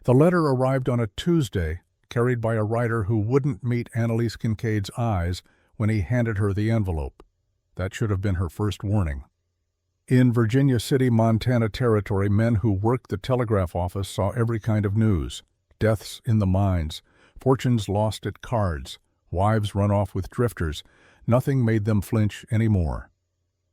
The letter arrived on a Tuesday, carried by a writer who wouldn't meet Annalise Kincaid's eyes when he handed her the envelope. That should have been her first warning. In Virginia City, Montana Territory, men who worked the telegraph office saw every kind of news: deaths in the mines, fortunes lost at cards, wives run off with drifters. Nothing made them flinch anymore.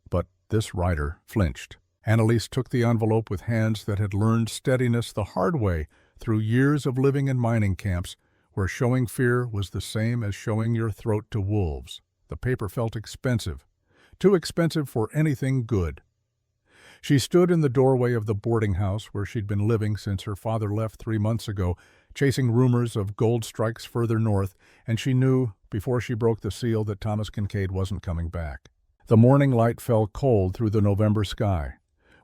But this writer flinched. Annalise took the envelope with hands that had learned steadiness the hard way through years of living in mining camps, where showing fear was the same as showing your throat to wolves. The paper felt expensive, too expensive for anything good. She stood in the doorway of the boarding house where she'd been living since her father left 3 months ago, chasing rumors of gold strikes further north, and she knew, before she broke the seal, that Thomas Kincaid wasn't coming back. The morning light fell cold through the November sky.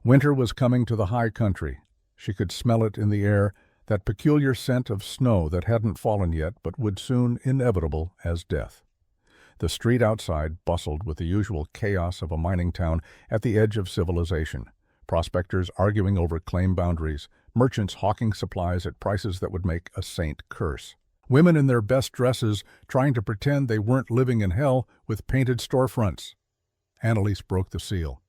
Winter was coming to the high country. She could smell it in the air, that peculiar scent of snow that hadn't fallen yet but would soon inevitable as death. The street outside bustled with the usual chaos of a mining town at the edge of civilization. Prospectors arguing over claim boundaries, merchants hawking supplies at prices that would make a saint curse. Women in their best dresses trying to pretend they weren't living in hell with painted storefronts. Annalise broke the seal.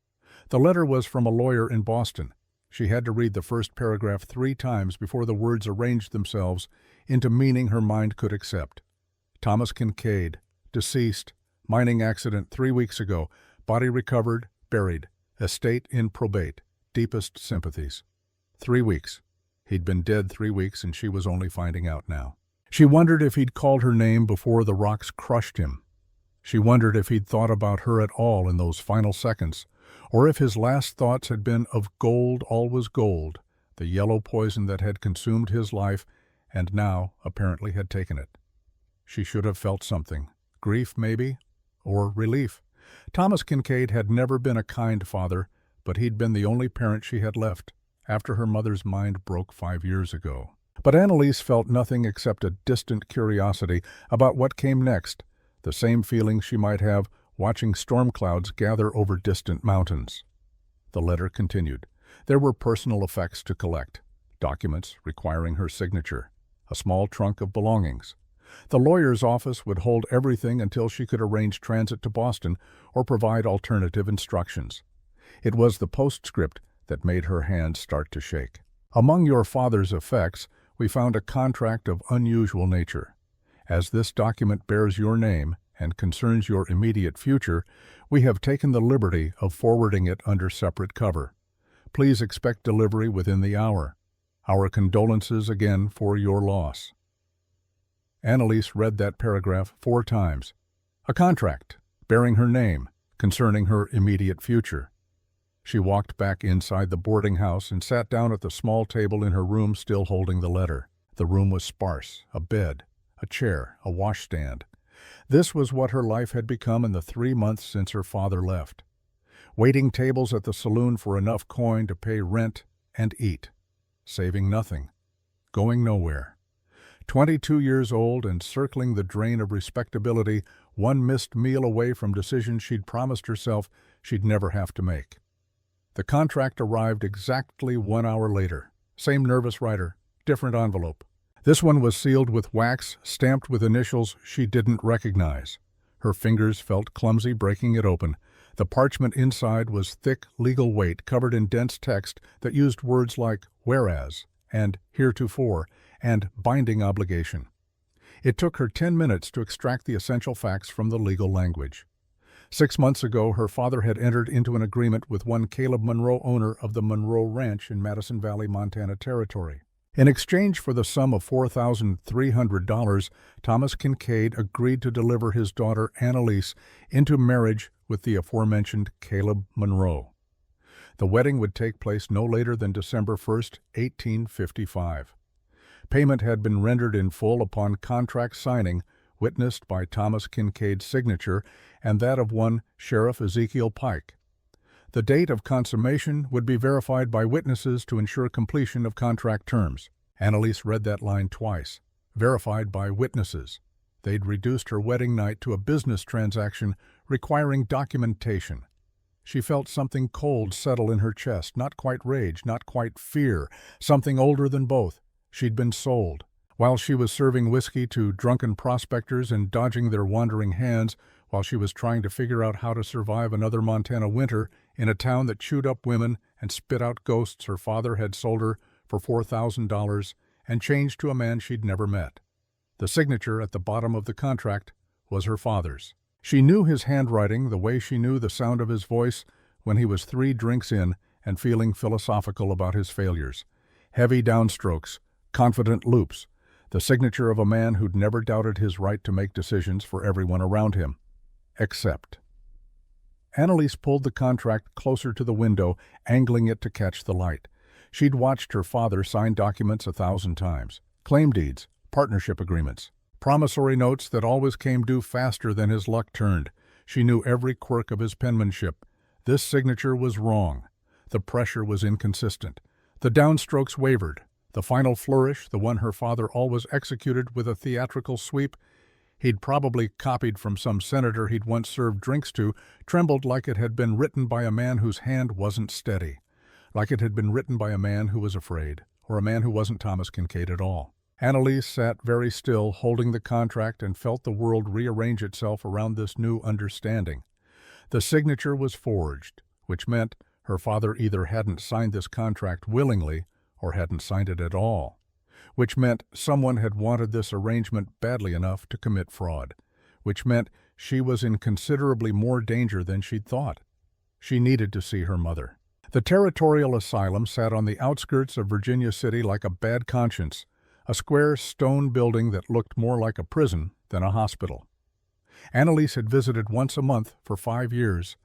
The letter was from a lawyer in Boston. She had to read the first paragraph 3 times before the words arranged themselves into meaning her mind could accept. Thomas Kincaid, deceased, mining accident 3 weeks ago, body recovered, buried, estate in probate, deepest sympathies. 3 weeks. He'd been dead 3 weeks and she was only finding out now. She wondered if he'd called her name before the rocks crushed him. She wondered if he'd thought about her at all in those final seconds, or if his last thoughts had been of gold, always gold, the yellow poison that had consumed his life and now apparently had taken it. She should have felt something. Grief, maybe, or relief. Thomas Kincaid had never been a kind father, but he'd been the only parent she had left, after her mother's mind broke 5 years ago. But Annalise felt nothing except a distant curiosity about what came next, the same feeling she might have watching storm clouds gather over distant mountains. The letter continued. There were personal effects to collect, documents requiring her signature, a small trunk of belongings. The lawyer's office would hold everything until she could arrange transit to Boston or provide alternative instructions. It was the postscript that made her hands start to shake. Among your father's effects, we found a contract of unusual nature. As this document bears your name and concerns your immediate future, we have taken the liberty of forwarding it under separate cover. Please expect delivery within the hour. Our condolences again for your loss. Annalise read that paragraph 4 times. A contract, bearing her name, concerning her immediate future. She walked back inside the boarding house and sat down at the small table in her room, still holding the letter. The room was sparse, a bed, a chair, a washstand. This was what her life had become in the 3 months since her father left. Waiting tables at the saloon for enough coin to pay rent and eat. Saving nothing. Going nowhere. 22 years old and circling the drain of respectability, one missed meal away from decisions she'd promised herself she'd never have to make. The contract arrived exactly 1 hour later. Same nervous writer, different envelope. This one was sealed with wax, stamped with initials she didn't recognize. Her fingers felt clumsy breaking it open. The parchment inside was thick legal weight, covered in dense text that used words like whereas and heretofore and binding obligation. It took her 10 minutes to extract the essential facts from the legal language. 6 months ago, her father had entered into an agreement with one Caleb Monroe, owner of the Monroe Ranch in Madison Valley, Montana Territory. In exchange for the sum of $4,300, Thomas Kincaid agreed to deliver his daughter Annalise into marriage with the aforementioned Caleb Monroe. The wedding would take place no later than December 1st, 1855. Payment had been rendered in full upon contract signing, witnessed by Thomas Kincaid's signature and that of one Sheriff Ezekiel Pike. The date of consummation would be verified by witnesses to ensure completion of contract terms. Annalise read that line twice. Verified by witnesses. They'd reduced her wedding night to a business transaction requiring documentation. She felt something cold settle in her chest, not quite rage, not quite fear, something older than both, She'd been sold. While she was serving whiskey to drunken prospectors and dodging their wandering hands, while she was trying to figure out how to survive another Montana winter in a town that chewed up women and spit out ghosts, her father had sold her for $4,000 and changed to a man she'd never met. The signature at the bottom of the contract was her father's. She knew his handwriting the way she knew the sound of his voice when he was 3 drinks in and feeling philosophical about his failures. Heavy downstrokes, confident loops, the signature of a man who'd never doubted his right to make decisions for everyone around him. Except. Annalise pulled the contract closer to the window, angling it to catch the light. She'd watched her father sign documents 1,000 times. Claim deeds, partnership agreements, promissory notes that always came due faster than his luck turned. She knew every quirk of his penmanship. This signature was wrong. The pressure was inconsistent. The downstrokes wavered. The final flourish, the one her father always executed with a theatrical sweep, he'd probably copied from some senator he'd once served drinks to, trembled like it had been written by a man whose hand wasn't steady, like it had been written by a man who was afraid, or a man who wasn't Thomas Kincaid at all. Annalise sat very still, holding the contract, and felt the world rearrange itself around this new understanding. The signature was forged, which meant her father either hadn't signed this contract willingly or hadn't signed it at all, which meant someone had wanted this arrangement badly enough to commit fraud, which meant she was in considerably more danger than she'd thought. She needed to see her mother. The territorial asylum sat on the outskirts of Virginia City like a bad conscience, a square stone building that looked more like a prison than a hospital. Annalise had visited once a month for 5 years,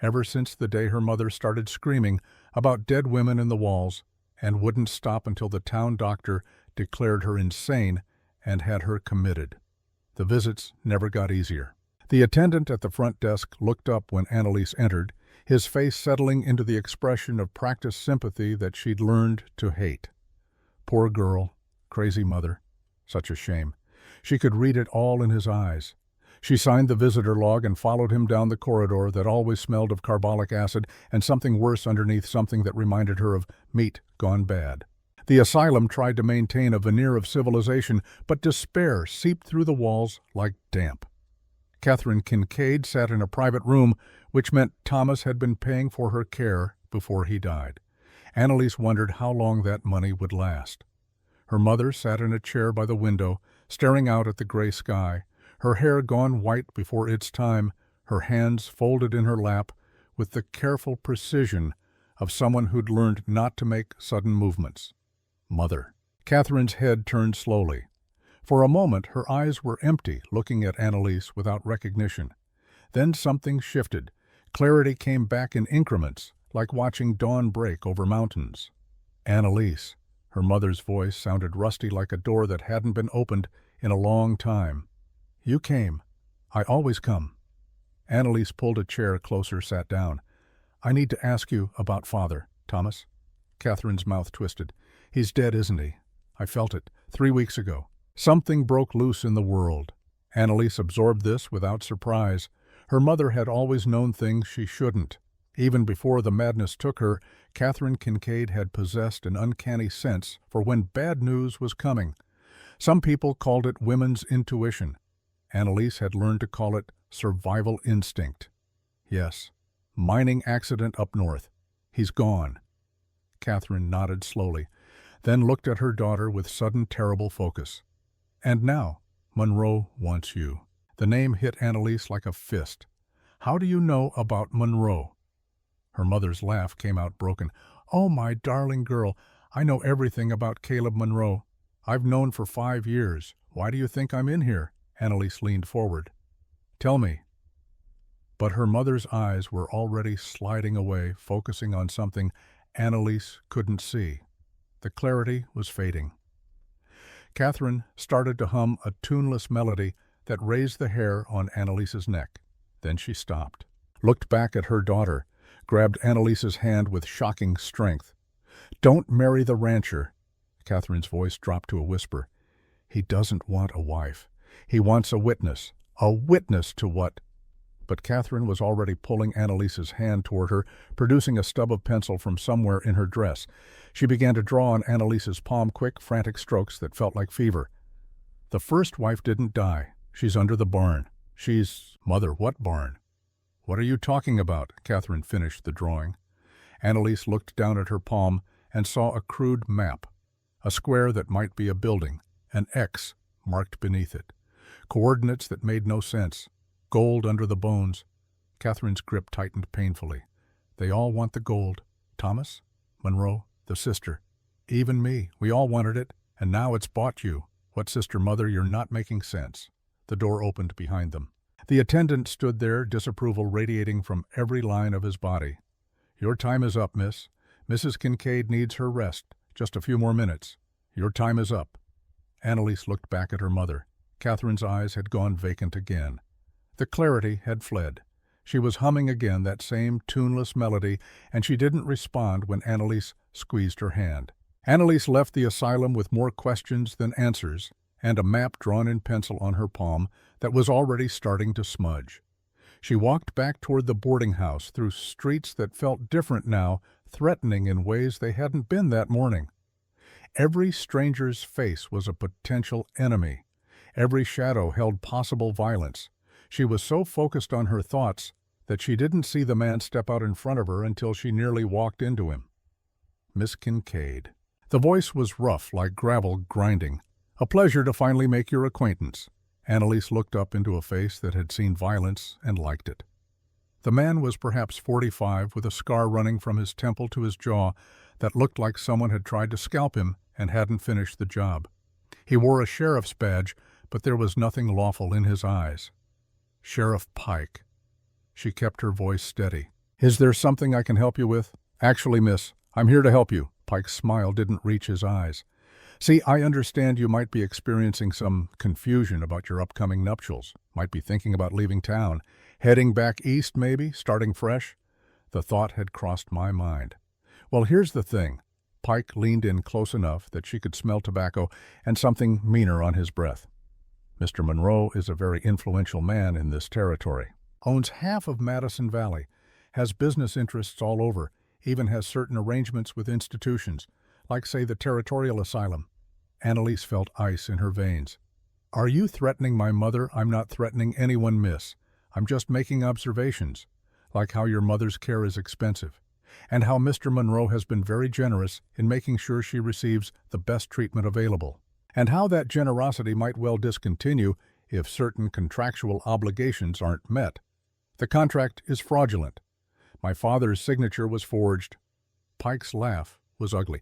ever since the day her mother started screaming about dead women in the walls, and wouldn't stop until the town doctor declared her insane and had her committed. The visits never got easier. The attendant at the front desk looked up when Annalise entered, his face settling into the expression of practiced sympathy that she'd learned to hate. Poor girl, crazy mother, such a shame. She could read it all in his eyes. She signed the visitor log and followed him down the corridor that always smelled of carbolic acid and something worse underneath, something that reminded her of meat gone bad. The asylum tried to maintain a veneer of civilization, but despair seeped through the walls like damp. Catherine Kincaid sat in a private room, which meant Thomas had been paying for her care before he died. Annalise wondered how long that money would last. Her mother sat in a chair by the window, staring out at the gray sky, her hair gone white before its time, her hands folded in her lap with the careful precision of someone who'd learned not to make sudden movements. Mother. Catherine's head turned slowly. For a moment her eyes were empty, looking at Annalise without recognition. Then something shifted. Clarity came back in increments, like watching dawn break over mountains. Annalise. Her mother's voice sounded rusty like a door that hadn't been opened in a long time. You came. I always come. Annalise pulled a chair closer, sat down. I need to ask you about Father, Thomas. Catherine's mouth twisted. He's dead, isn't he? I felt it 3 weeks ago. Something broke loose in the world. Annalise absorbed this without surprise. Her mother had always known things she shouldn't. Even before the madness took her, Catherine Kincaid had possessed an uncanny sense for when bad news was coming. Some people called it women's intuition. Annalise had learned to call it survival instinct. Yes, mining accident up north. He's gone. Catherine nodded slowly, then looked at her daughter with sudden terrible focus. And now, Monroe wants you. The name hit Annalise like a fist. How do you know about Monroe? Her mother's laugh came out broken. Oh, my darling girl, I know everything about Caleb Monroe. I've known for 5 years. Why do you think I'm in here? Annalise leaned forward. Tell me. But her mother's eyes were already sliding away, focusing on something Annalise couldn't see. The clarity was fading. Catherine started to hum a tuneless melody that raised the hair on Annalise's neck. Then she stopped, looked back at her daughter, grabbed Annalise's hand with shocking strength. Don't marry the rancher. Catherine's voice dropped to a whisper. He doesn't want a wife. He wants a witness to what? but Catherine was already pulling Annalise's hand toward her, producing a stub of pencil from somewhere in her dress. She began to draw on Annalise's palm quick, frantic strokes that felt like fever. "The first wife didn't die. She's under the barn. She's—" "Mother, what barn?" "What are you talking about?" Catherine finished the drawing. Annalise looked down at her palm and saw a crude map, a square that might be a building, an X marked beneath it, coordinates that made no sense, gold under the bones. Catherine's grip tightened painfully. They all want the gold. Thomas, Monroe, the sister, even me. We all wanted it, and now it's bought you. What, sister, mother, you're not making sense. The door opened behind them. The attendant stood there, disapproval radiating from every line of his body. "Your time is up, miss. Mrs. Kincaid needs her rest. Just a few more minutes. Your time is up." Annalise looked back at her mother. Catherine's eyes had gone vacant again. The clarity had fled. She was humming again that same tuneless melody, and she didn't respond when Annalise squeezed her hand. Annalise left the asylum with more questions than answers, and a map drawn in pencil on her palm that was already starting to smudge. She walked back toward the boarding house through streets that felt different now, threatening in ways they hadn't been that morning. Every stranger's face was a potential enemy. Every shadow held possible violence. She was so focused on her thoughts that she didn't see the man step out in front of her until she nearly walked into him. Miss Kincaid. The voice was rough, like gravel grinding. "A pleasure to finally make your acquaintance." Annalise looked up into a face that had seen violence and liked it. The man was perhaps 45, with a scar running from his temple to his jaw that looked like someone had tried to scalp him and hadn't finished the job. He wore a sheriff's badge, but there was nothing lawful in his eyes. "Sheriff Pike." She kept her voice steady. "Is there something I can help you with?" "Actually, miss, I'm here to help you." Pike's smile didn't reach his eyes. "See, I understand you might be experiencing some confusion about your upcoming nuptials. Might be thinking about leaving town. Heading back east, maybe, starting fresh." The thought had crossed my mind. "Well, here's the thing." Pike leaned in close enough that she could smell tobacco and something meaner on his breath. "Mr. Monroe is a very influential man in this territory. Owns half of Madison Valley, has business interests all over, even has certain arrangements with institutions, like, say, the Territorial Asylum." Annalise felt ice in her veins. "Are you threatening my mother?" "I'm not threatening anyone, miss. I'm just making observations, like how your mother's care is expensive, and how Mr. Monroe has been very generous in making sure she receives the best treatment available, and how that generosity might well discontinue if certain contractual obligations aren't met. The contract is fraudulent. My father's signature was forged." Pike's laugh was ugly.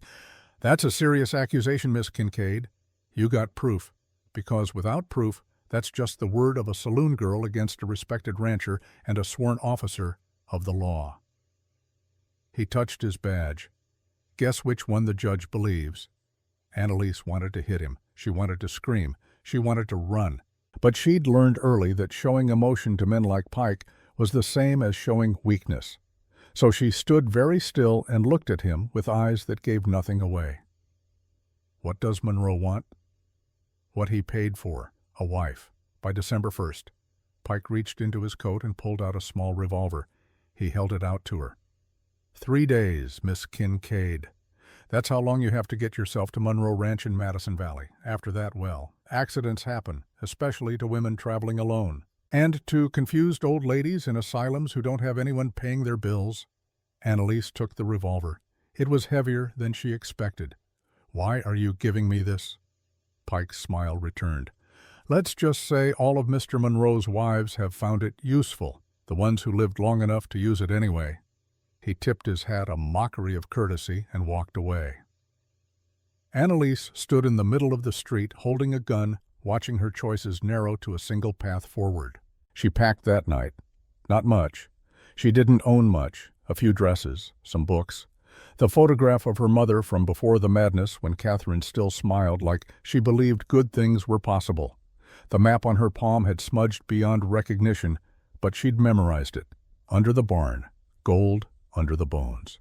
"That's a serious accusation, Miss Kincaid. You got proof, because without proof, that's just the word of a saloon girl against a respected rancher and a sworn officer of the law." He touched his badge. "Guess which one the judge believes." Annalise wanted to hit him. She wanted to scream. She wanted to run. But she'd learned early that showing emotion to men like Pike was the same as showing weakness. So she stood very still and looked at him with eyes that gave nothing away. "What does Monroe want?" "What he paid for, a wife, by December 1st. Pike reached into his coat and pulled out a small revolver. He held it out to her. 3 days, Miss Kincaid. That's how long you have to get yourself to Monroe Ranch in Madison Valley. After that, well, accidents happen, especially to women traveling alone. And to confused old ladies in asylums who don't have anyone paying their bills." Annalise took the revolver. It was heavier than she expected. "Why are you giving me this?" Pike's smile returned. "Let's just say all of Mr. Monroe's wives have found it useful, the ones who lived long enough to use it anyway." He tipped his hat, a mockery of courtesy, and walked away. Annalise stood in the middle of the street, holding a gun, watching her choices narrow to a single path forward. She packed that night. Not much. She didn't own much. A few dresses, some books, the photograph of her mother from before the madness when Catherine still smiled like she believed good things were possible. The map on her palm had smudged beyond recognition, but she'd memorized it. Under the barn, gold under the bones.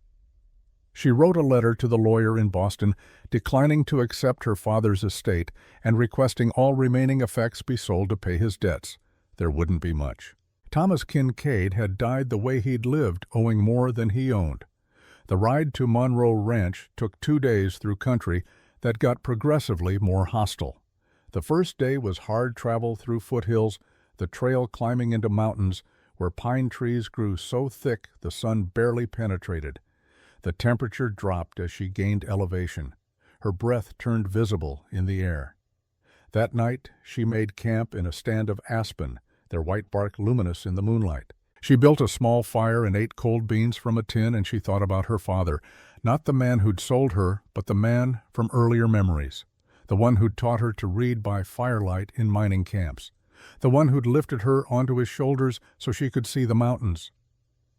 She wrote a letter to the lawyer in Boston declining to accept her father's estate and requesting all remaining effects be sold to pay his debts. There wouldn't be much. Thomas Kincaid had died the way he'd lived, owing more than he owned. The ride to Monroe Ranch took 2 days through country that got progressively more hostile. The first day was hard travel through foothills, the trail climbing into mountains where pine trees grew so thick the sun barely penetrated. The temperature dropped as she gained elevation. Her breath turned visible in the air. That night she made camp in a stand of aspen, their white bark luminous in the moonlight. She built a small fire and ate cold beans from a tin, and she thought about her father, not the man who'd sold her, but the man from earlier memories, the one who'd taught her to read by firelight in mining camps, the one who'd lifted her onto his shoulders so she could see the mountains.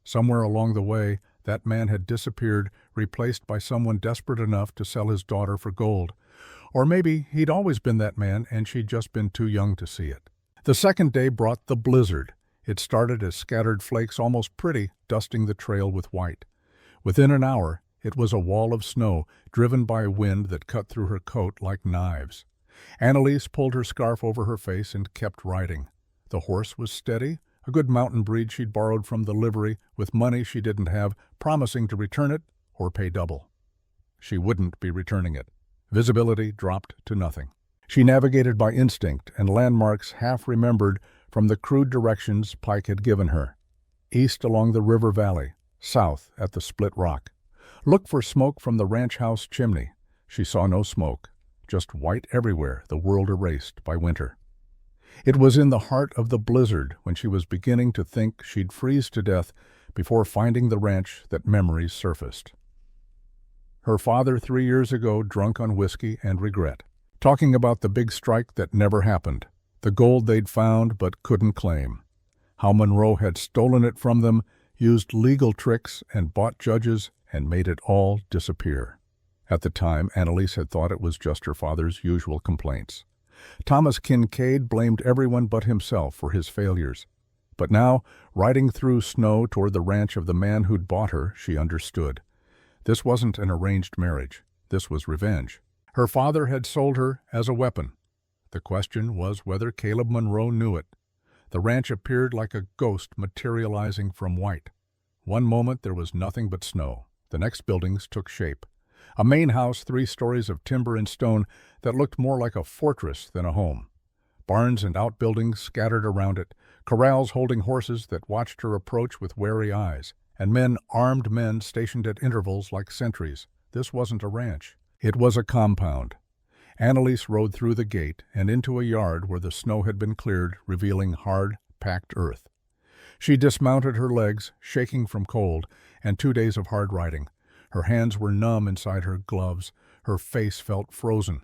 Somewhere along the way, that man had disappeared, replaced by someone desperate enough to sell his daughter for gold. Or maybe he'd always been that man and she'd just been too young to see it. The second day brought the blizzard. It started as scattered flakes, almost pretty, dusting the trail with white. Within an hour, it was a wall of snow, driven by wind that cut through her coat like knives. Annalise pulled her scarf over her face and kept riding. The horse was steady, a good mountain breed she'd borrowed from the livery with money she didn't have, promising to return it or pay double. She wouldn't be returning it. Visibility dropped to nothing. She navigated by instinct and landmarks half remembered from the crude directions Pike had given her. East along the river valley, south at the split rock. Look for smoke from the ranch house chimney. She saw no smoke, just white everywhere, the world erased by winter. It was in the heart of the blizzard, when she was beginning to think she'd freeze to death before finding the ranch, that memories surfaced. Her father 3 years ago, drunk on whiskey and regret, talking about the big strike that never happened, the gold they'd found but couldn't claim, how Monroe had stolen it from them, used legal tricks and bought judges and made it all disappear. At the time, Annalise had thought it was just her father's usual complaints. Thomas Kincaid blamed everyone but himself for his failures. But now, riding through snow toward the ranch of the man who'd bought her, she understood. This wasn't an arranged marriage. This was revenge. Her father had sold her as a weapon. The question was whether Caleb Monroe knew it. The ranch appeared like a ghost materializing from white. One moment there was nothing but snow. The next buildings took shape. A main house, 3 stories of timber and stone that looked more like a fortress than a home. Barns and outbuildings scattered around it, corrals holding horses that watched her approach with wary eyes, and armed men stationed at intervals like sentries. This wasn't a ranch. It was a compound. Annalise rode through the gate and into a yard where the snow had been cleared, revealing hard, packed earth. She dismounted, her legs shaking from cold and 2 days of hard riding. Her hands were numb inside her gloves. Her face felt frozen.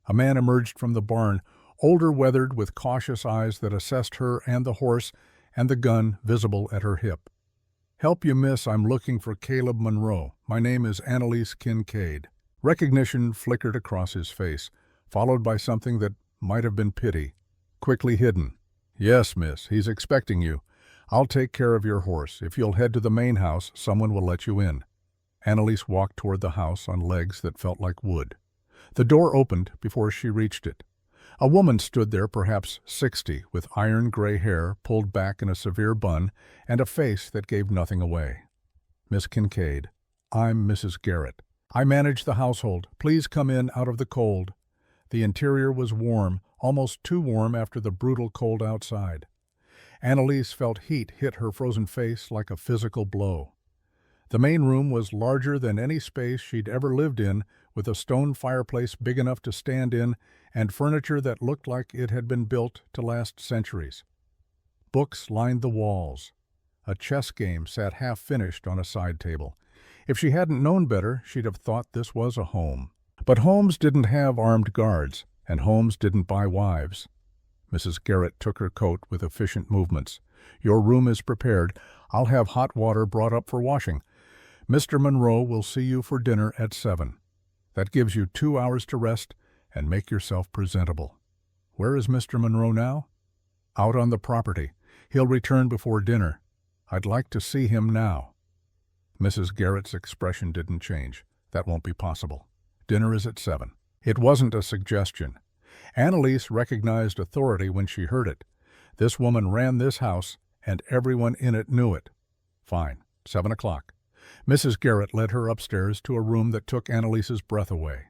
A man emerged from the barn, older, weathered, with cautious eyes that assessed her and the horse, and the gun visible at her hip. "Help you, miss. I'm looking for Caleb Monroe. My name is Annalise Kincaid." Recognition flickered across his face, followed by something that might have been pity, quickly hidden. "Yes, miss. He's expecting you. I'll take care of your horse. If you'll head to the main house, someone will let you in." Annalise walked toward the house on legs that felt like wood. The door opened before she reached it. A woman stood there, perhaps 60, with iron-gray hair pulled back in a severe bun and a face that gave nothing away. "Miss Kincaid, I'm Mrs. Garrett. I manage the household. Please come in out of the cold." The interior was warm, almost too warm after the brutal cold outside. Annalise felt heat hit her frozen face like a physical blow. The main room was larger than any space she'd ever lived in, with a stone fireplace big enough to stand in and furniture that looked like it had been built to last centuries. Books lined the walls. A chess game sat half-finished on a side table. If she hadn't known better, she'd have thought this was a home. But homes didn't have armed guards, and homes didn't buy wives. Mrs. Garrett took her coat with efficient movements. "Your room is prepared. I'll have hot water brought up for washing. Mr. Monroe will see you for dinner at 7. That gives you 2 hours to rest and make yourself presentable." "Where is Mr. Monroe now?" "Out on the property. He'll return before dinner. I'd like to see him now." Mrs. Garrett's expression didn't change. "That won't be possible. Dinner is at 7. It wasn't a suggestion. Annalise recognized authority when she heard it. This woman ran this house, and everyone in it knew it. Fine. 7 o'clock. Mrs. Garrett led her upstairs to a room that took Annalise's breath away.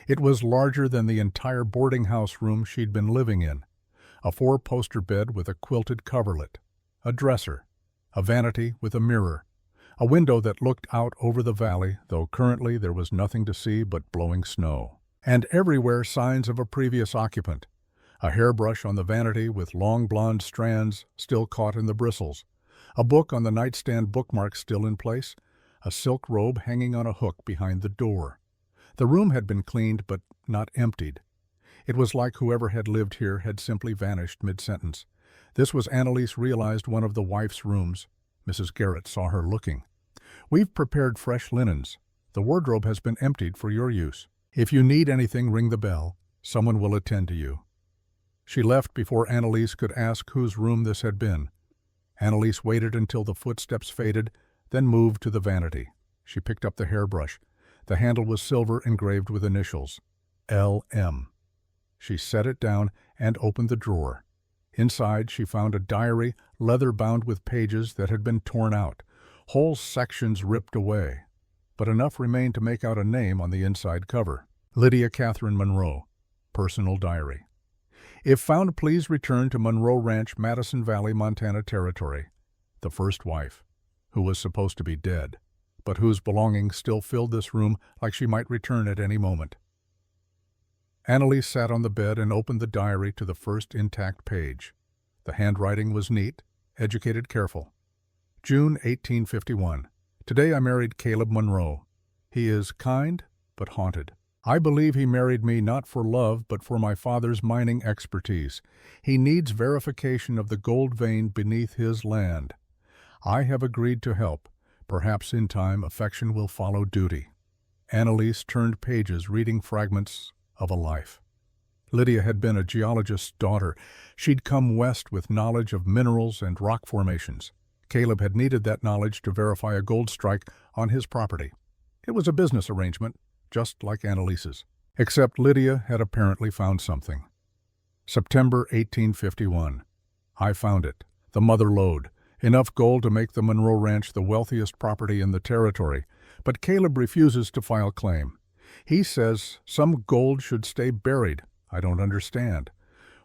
It was larger than the entire boarding house room she'd been living in. A 4-poster bed with a quilted coverlet, a dresser, a vanity with a mirror, a window that looked out over the valley, though currently there was nothing to see but blowing snow. And everywhere signs of a previous occupant. A hairbrush on the vanity with long blonde strands still caught in the bristles, a book on the nightstand bookmark still in place, a silk robe hanging on a hook behind the door. The room had been cleaned but not emptied. It was like whoever had lived here had simply vanished mid-sentence. This was, Annalise realized, one of the wife's rooms. Mrs. Garrett saw her looking. "We've prepared fresh linens. The wardrobe has been emptied for your use. If you need anything, ring the bell. Someone will attend to you." She left before Annalise could ask whose room this had been. Annalise waited until the footsteps faded, then moved to the vanity. She picked up the hairbrush. The handle was silver, engraved with initials. L.M. She set it down and opened the drawer. Inside, she found a diary, leather-bound with pages that had been torn out, whole sections ripped away. But enough remained to make out a name on the inside cover. Lydia Catherine Monroe, Personal Diary. If found, please return to Monroe Ranch, Madison Valley, Montana Territory. The first wife, who was supposed to be dead, but whose belongings still filled this room like she might return at any moment. Annalise sat on the bed and opened the diary to the first intact page. The handwriting was neat, educated, careful. June 1851. Today I married Caleb Monroe. He is kind, but haunted. I believe he married me not for love, but for my father's mining expertise. He needs verification of the gold vein beneath his land. I have agreed to help. Perhaps in time affection will follow duty. Annalise turned pages, reading fragments of a life. Lydia had been a geologist's daughter. She'd come west with knowledge of minerals and rock formations. Caleb had needed that knowledge to verify a gold strike on his property. It was a business arrangement, just like Annalise's. Except Lydia had apparently found something. September 1851. I found it. The mother lode. Enough gold to make the Monroe Ranch the wealthiest property in the territory. But Caleb refuses to file claim. He says some gold should stay buried. I don't understand.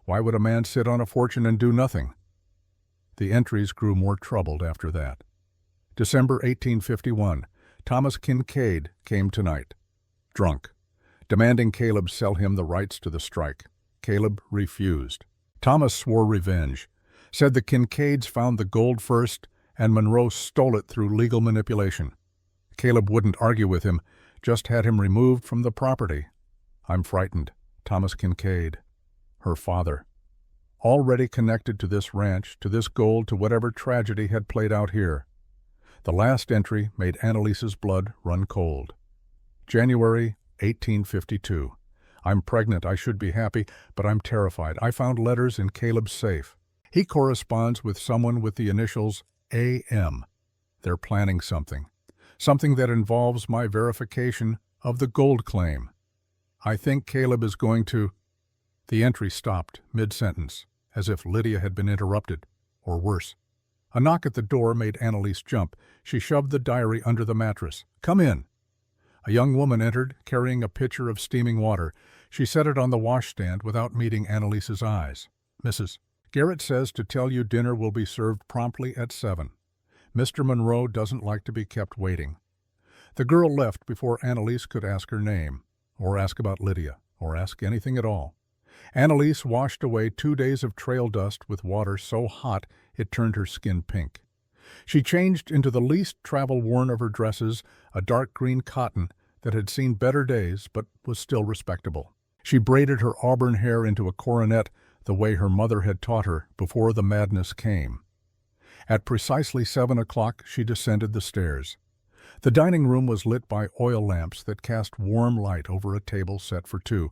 Why would a man sit on a fortune and do nothing? The entries grew more troubled after that. December 1851. Thomas Kincaid came tonight. Drunk, demanding Caleb sell him the rights to the strike. Caleb refused. Thomas swore revenge, said the Kincaids found the gold first and Monroe stole it through legal manipulation. Caleb wouldn't argue with him, just had him removed from the property. I'm frightened. Thomas Kincaid, her father, already connected to this ranch, to this gold, to whatever tragedy had played out here. The last entry made Annalise's blood run cold. January 1852. I'm pregnant. I should be happy, but I'm terrified. I found letters in Caleb's safe. He corresponds with someone with the initials A.M. They're planning something. Something that involves my verification of the gold claim. I think Caleb is going to... The entry stopped mid-sentence, as if Lydia had been interrupted, or worse. A knock at the door made Annalise jump. She shoved the diary under the mattress. Come in. A young woman entered, carrying a pitcher of steaming water. She set it on the washstand without meeting Annalise's eyes. Mrs. Garrett says to tell you dinner will be served promptly at 7. Mr. Monroe doesn't like to be kept waiting. The girl left before Annalise could ask her name, or ask about Lydia, or ask anything at all. Annalise washed away 2 days of trail dust with water so hot it turned her skin pink. She changed into the least travel-worn of her dresses, a dark green cotton that had seen better days but was still respectable. She braided her auburn hair into a coronet the way her mother had taught her before the madness came. At precisely 7 o'clock she descended the stairs. The dining room was lit by oil lamps that cast warm light over a table set for two.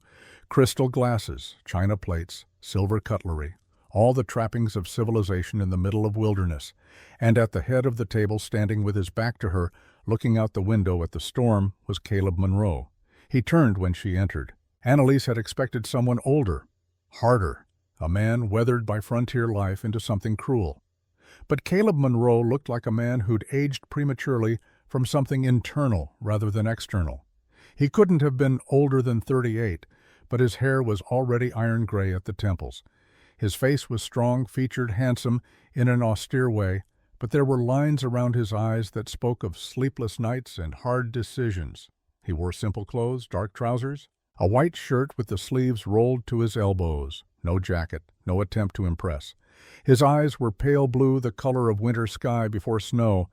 Crystal glasses, china plates, silver cutlery, all the trappings of civilization in the middle of wilderness. And at the head of the table, standing with his back to her, looking out the window at the storm, was Caleb Monroe. He turned when she entered. Annalise had expected someone older, harder, a man weathered by frontier life into something cruel. But Caleb Monroe looked like a man who'd aged prematurely from something internal rather than external. He couldn't have been older than 38, but his hair was already iron gray at the temples. His face was strong, featured, handsome in an austere way, but there were lines around his eyes that spoke of sleepless nights and hard decisions. He wore simple clothes, dark trousers, a white shirt with the sleeves rolled to his elbows, no jacket, no attempt to impress. His eyes were pale blue, the color of winter sky before snow,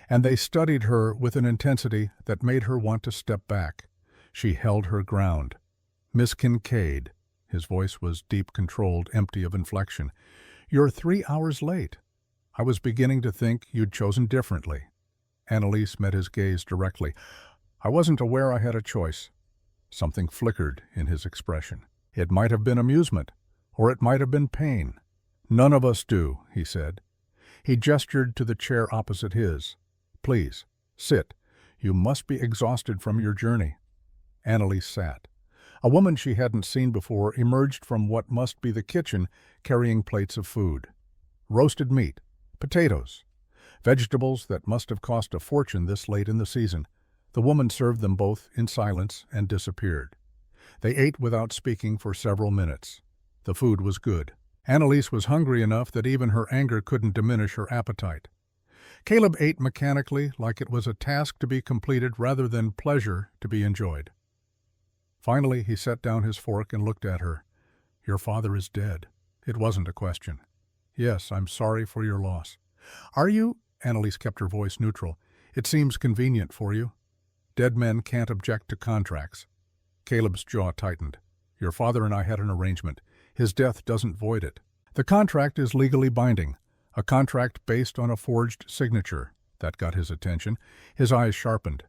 and they studied her with an intensity that made her want to step back. She held her ground. "Miss Kincaid," his voice was deep, controlled, empty of inflection, "you're 3 hours late. I was beginning to think you'd chosen differently." Annalise met his gaze directly. "I wasn't aware I had a choice." Something flickered in his expression. It might have been amusement, or it might have been pain. "None of us do," he said. He gestured to the chair opposite his. "Please, sit. You must be exhausted from your journey." Annalise sat. A woman she hadn't seen before emerged from what must be the kitchen, carrying plates of food. Roasted meat, potatoes, vegetables that must have cost a fortune this late in the season. The woman served them both in silence and disappeared. They ate without speaking for several minutes. The food was good. Annalise was hungry enough that even her anger couldn't diminish her appetite. Caleb ate mechanically, like it was a task to be completed rather than pleasure to be enjoyed. Finally, he set down his fork and looked at her. "Your father is dead." It wasn't a question. "Yes, I'm sorry for your loss." "Are you?" Annalise kept her voice neutral. "It seems convenient for you." "Dead men can't object to contracts." Caleb's jaw tightened. "Your father and I had an arrangement. His death doesn't void it. The contract is legally binding, a contract based on a forged signature." That got his attention. His eyes sharpened.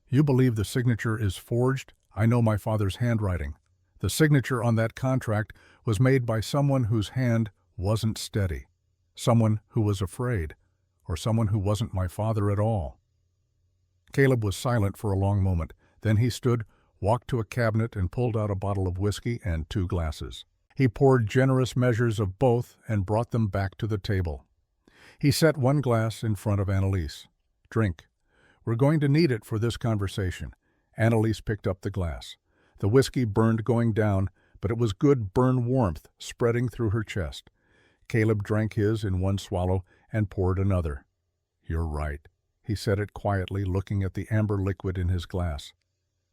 "You believe the signature is forged? I know my father's handwriting. The signature on that contract was made by someone whose hand wasn't steady, someone who was afraid, or someone who wasn't my father at all." Caleb was silent for a long moment. Then he stood, walked to a cabinet, and pulled out a bottle of whiskey and 2 glasses. He poured generous measures of both and brought them back to the table. He set 1 glass in front of Annalise. "Drink. We're going to need it for this conversation." Annalise picked up the glass. The whiskey burned going down, but it was good burn warmth spreading through her chest. Caleb drank his in 1 swallow and poured another. "You're right." He said it quietly, looking at the amber liquid in his glass.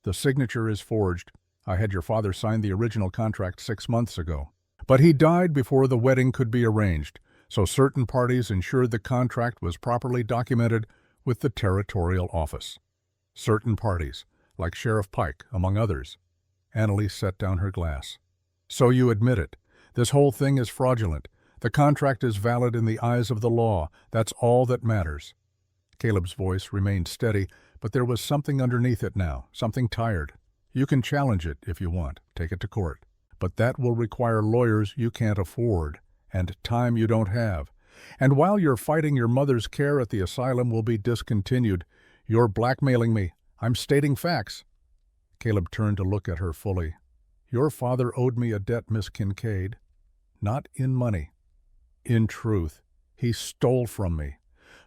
"The signature is forged. I had your father sign the original contract 6 months ago. But he died before the wedding could be arranged, so certain parties ensured the contract was properly documented with the territorial office. Certain parties, like Sheriff Pike, among others." Annalise set down her glass. "So you admit it. This whole thing is fraudulent. The contract is valid in the eyes of the law. That's all that matters." Caleb's voice remained steady, but there was something underneath it now, something tired. "You can challenge it if you want, take it to court. But that will require lawyers you can't afford, and time you don't have. And while you're fighting, your mother's care at the asylum will be discontinued. You're blackmailing me. I'm stating facts." Caleb turned to look at her fully. "Your father owed me a debt, Miss Kincaid. Not in money. In truth. He stole from me.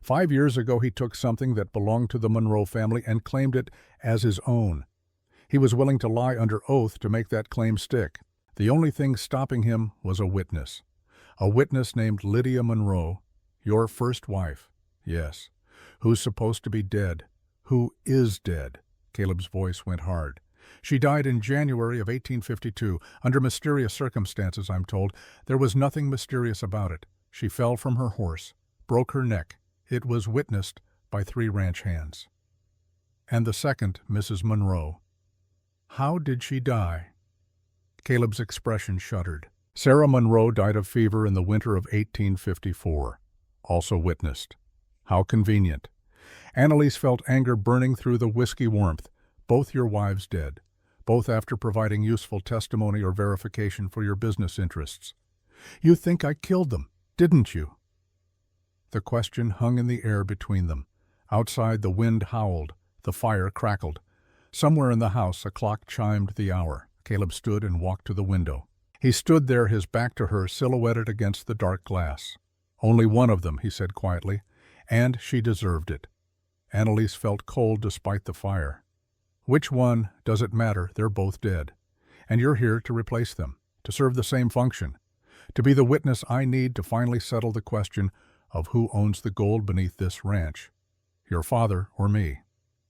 5 years ago he took something that belonged to the Monroe family and claimed it as his own. He was willing to lie under oath to make that claim stick. The only thing stopping him was a witness. A witness named Lydia Monroe, your first wife. Yes. Who's supposed to be dead. Who is dead." Caleb's voice went hard. "She died in January of 1852, under mysterious circumstances, I'm told. There was nothing mysterious about it. She fell from her horse, broke her neck. It was witnessed by 3 ranch hands." "And the second, Mrs. Monroe. How did she die?" Caleb's expression shuddered. "Sarah Monroe died of fever in the winter of 1854. Also witnessed. How convenient." Annalise felt anger burning through the whiskey warmth. "Both your wives dead. Both after providing useful testimony or verification for your business interests. You think I killed them, didn't you?" The question hung in the air between them. Outside, the wind howled. The fire crackled. Somewhere in the house, a clock chimed the hour. Caleb stood and walked to the window. He stood there, his back to her, silhouetted against the dark glass. Only one of them, he said quietly, and she deserved it. Annalise felt cold despite the fire. Which one, does it matter? They're both dead. And you're here to replace them, to serve the same function, to be the witness I need to finally settle the question of who owns the gold beneath this ranch, your father or me.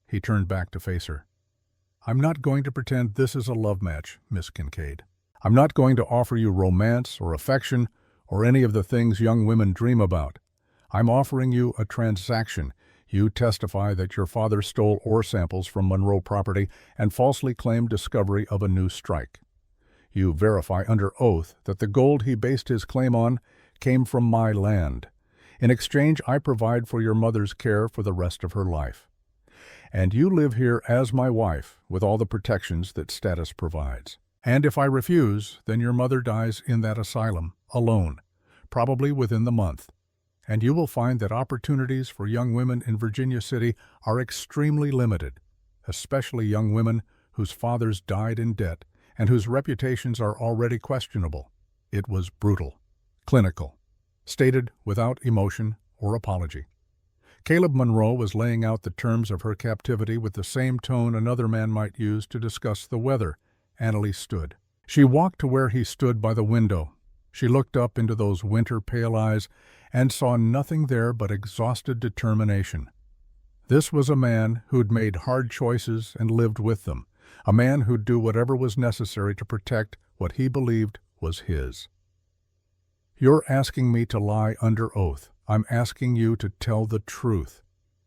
He turned back to face her. I'm not going to pretend this is a love match, Miss Kincaid. I'm not going to offer you romance or affection or any of the things young women dream about. I'm offering you a transaction. You testify that your father stole ore samples from Monroe property and falsely claimed discovery of a new strike. You verify under oath that the gold he based his claim on came from my land. In exchange, I provide for your mother's care for the rest of her life. And you live here as my wife with all the protections that status provides. And if I refuse, then your mother dies in that asylum, alone, probably within the month. And you will find that opportunities for young women in Virginia City are extremely limited, especially young women whose fathers died in debt and whose reputations are already questionable. It was brutal, clinical, stated without emotion or apology. Caleb Monroe was laying out the terms of her captivity with the same tone another man might use to discuss the weather. Annalise stood. She walked to where he stood by the window. She looked up into those winter-pale eyes and saw nothing there but exhausted determination. This was a man who'd made hard choices and lived with them, a man who'd do whatever was necessary to protect what he believed was his. You're asking me to lie under oath. I'm asking you to tell the truth.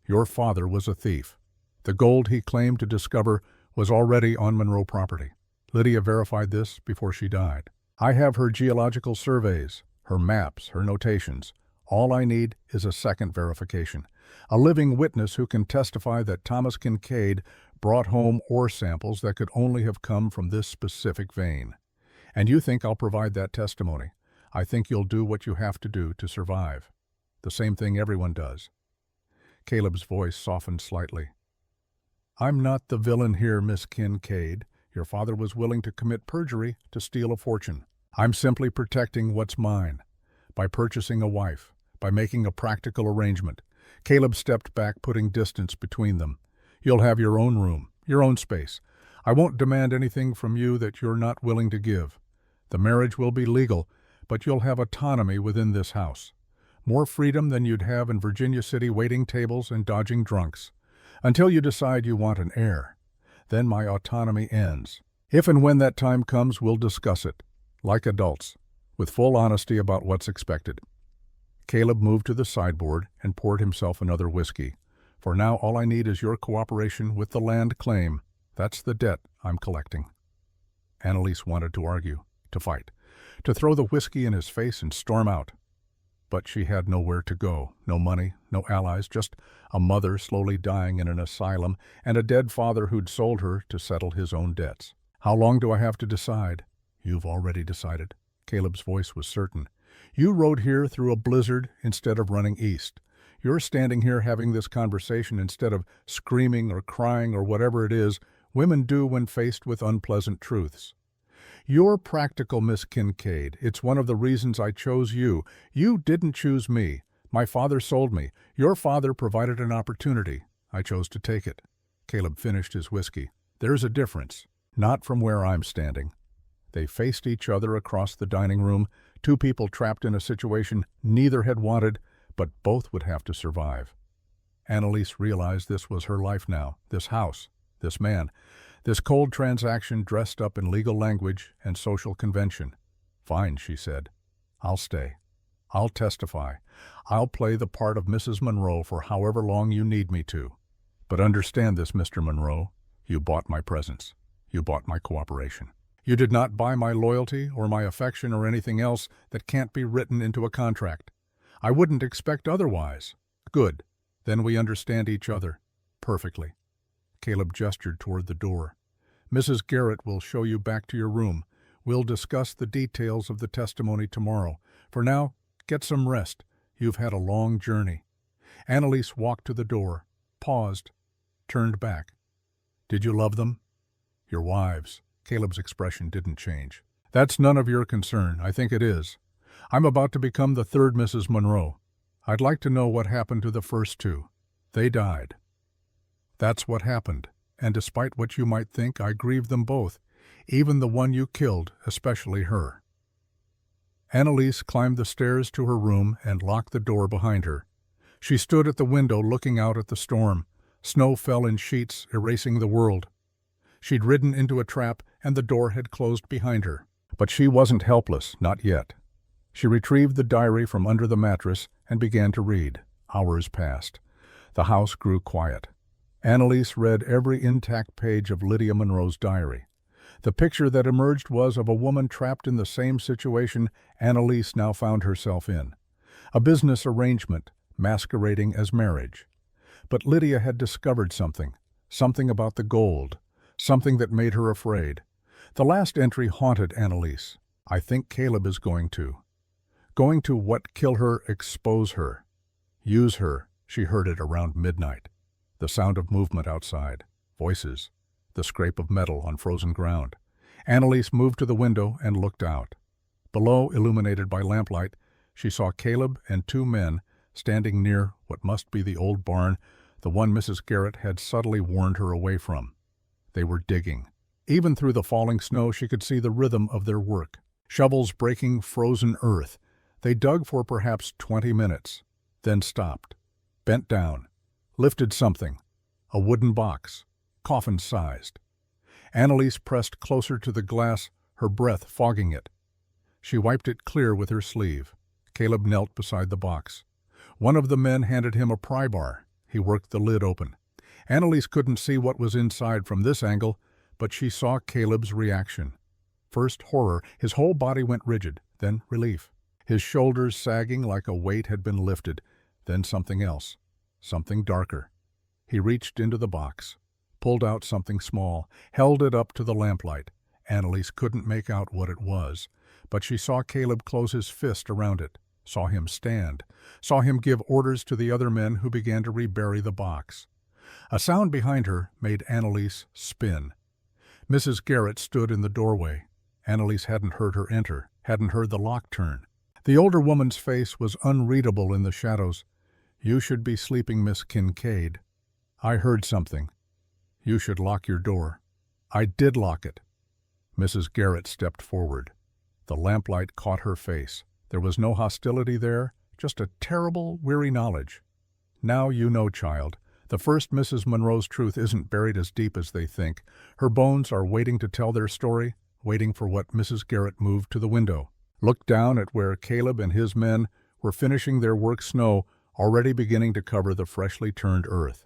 Your father was a thief. The gold he claimed to discover was already on Monroe property. Lydia verified this before she died. I have her geological surveys, her maps, her notations. All I need is a second verification, a living witness who can testify that Thomas Kincaid brought home ore samples that could only have come from this specific vein. And you think I'll provide that testimony. I think you'll do what you have to do to survive. The same thing everyone does. Caleb's voice softened slightly. I'm not the villain here, Miss Kincaid. Your father was willing to commit perjury to steal a fortune. I'm simply protecting what's mine, by purchasing a wife, by making a practical arrangement. Caleb stepped back, putting distance between them. You'll have your own room, your own space. I won't demand anything from you that you're not willing to give. The marriage will be legal, but you'll have autonomy within this house. More freedom than you'd have in Virginia City waiting tables and dodging drunks. Until you decide you want an heir. Then my autonomy ends. If and when that time comes, we'll discuss it, like adults, with full honesty about what's expected. Caleb moved to the sideboard and poured himself another whiskey. For now, all I need is your cooperation with the land claim. That's the debt I'm collecting. Annalise wanted to argue, to fight, to throw the whiskey in his face and storm out. But she had nowhere to go, no money, no allies, just a mother slowly dying in an asylum and a dead father who'd sold her to settle his own debts. How long do I have to decide? You've already decided. Caleb's voice was certain. You rode here through a blizzard instead of running east. You're standing here having this conversation instead of screaming or crying or whatever it is women do when faced with unpleasant truths. You're practical, Miss Kincaid. It's one of the reasons I chose you. You didn't choose me. My father sold me. Your father provided an opportunity. I chose to take it. Caleb finished his whiskey. There's a difference. Not from where I'm standing. They faced each other across the dining room, two people trapped in a situation neither had wanted, but both would have to survive. Annalise realized this was her life now, this house, this man. This cold transaction dressed up in legal language and social convention. Fine, she said. I'll stay. I'll testify. I'll play the part of Mrs. Monroe for however long you need me to. But understand this, Mr. Monroe. You bought my presence. You bought my cooperation. You did not buy my loyalty or my affection or anything else that can't be written into a contract. I wouldn't expect otherwise. Good. Then we understand each other. Perfectly. Caleb gestured toward the door. Mrs. Garrett will show you back to your room. We'll discuss the details of the testimony tomorrow. For now, get some rest. You've had a long journey. Annalise walked to the door, paused, turned back. Did you love them? Your wives. Caleb's expression didn't change. That's none of your concern. I think it is. I'm about to become the third Mrs. Monroe. I'd like to know what happened to the first two. They died. That's what happened, and despite what you might think, I grieve them both, even the one you killed, especially her." Annalise climbed the stairs to her room and locked the door behind her. She stood at the window looking out at the storm. Snow fell in sheets, erasing the world. She'd ridden into a trap, and the door had closed behind her. But she wasn't helpless, not yet. She retrieved the diary from under the mattress and began to read. Hours passed. The house grew quiet. Annalise read every intact page of Lydia Monroe's diary. The picture that emerged was of a woman trapped in the same situation Annalise now found herself in. A business arrangement masquerading as marriage. But Lydia had discovered something about the gold, something that made her afraid. The last entry haunted Annalise. "I think Caleb is going to what, kill her, expose her, use her." She heard it around midnight. The sound of movement outside, voices, the scrape of metal on frozen ground. Annalise moved to the window and looked out. Below, illuminated by lamplight, she saw Caleb and two men standing near what must be the old barn, the one Mrs. Garrett had subtly warned her away from. They were digging. Even through the falling snow she could see the rhythm of their work. Shovels breaking frozen earth. They dug for perhaps 20 minutes, then stopped, bent down, lifted something, a wooden box, coffin-sized. Annalise pressed closer to the glass, her breath fogging it. She wiped it clear with her sleeve. Caleb knelt beside the box. One of the men handed him a pry bar. He worked the lid open. Annalise couldn't see what was inside from this angle, but she saw Caleb's reaction. First horror, his whole body went rigid, then relief. His shoulders sagging like a weight had been lifted, then something else, something darker. He reached into the box, pulled out something small, held it up to the lamplight. Annalise couldn't make out what it was, but she saw Caleb close his fist around it, saw him stand, saw him give orders to the other men who began to rebury the box. A sound behind her made Annalise spin. Mrs. Garrett stood in the doorway. Annalise hadn't heard her enter, hadn't heard the lock turn. The older woman's face was unreadable in the shadows. "You should be sleeping, Miss Kincaid. I heard something. You should lock your door." "I did lock it." Mrs. Garrett stepped forward. The lamplight caught her face. There was no hostility there, just a terrible, weary knowledge. "Now you know, child. The first Mrs. Monroe's truth isn't buried as deep as they think. Her bones are waiting to tell their story, waiting for what." Mrs. Garrett moved to the window, looked down at where Caleb and his men were finishing their work, snow already beginning to cover the freshly turned earth.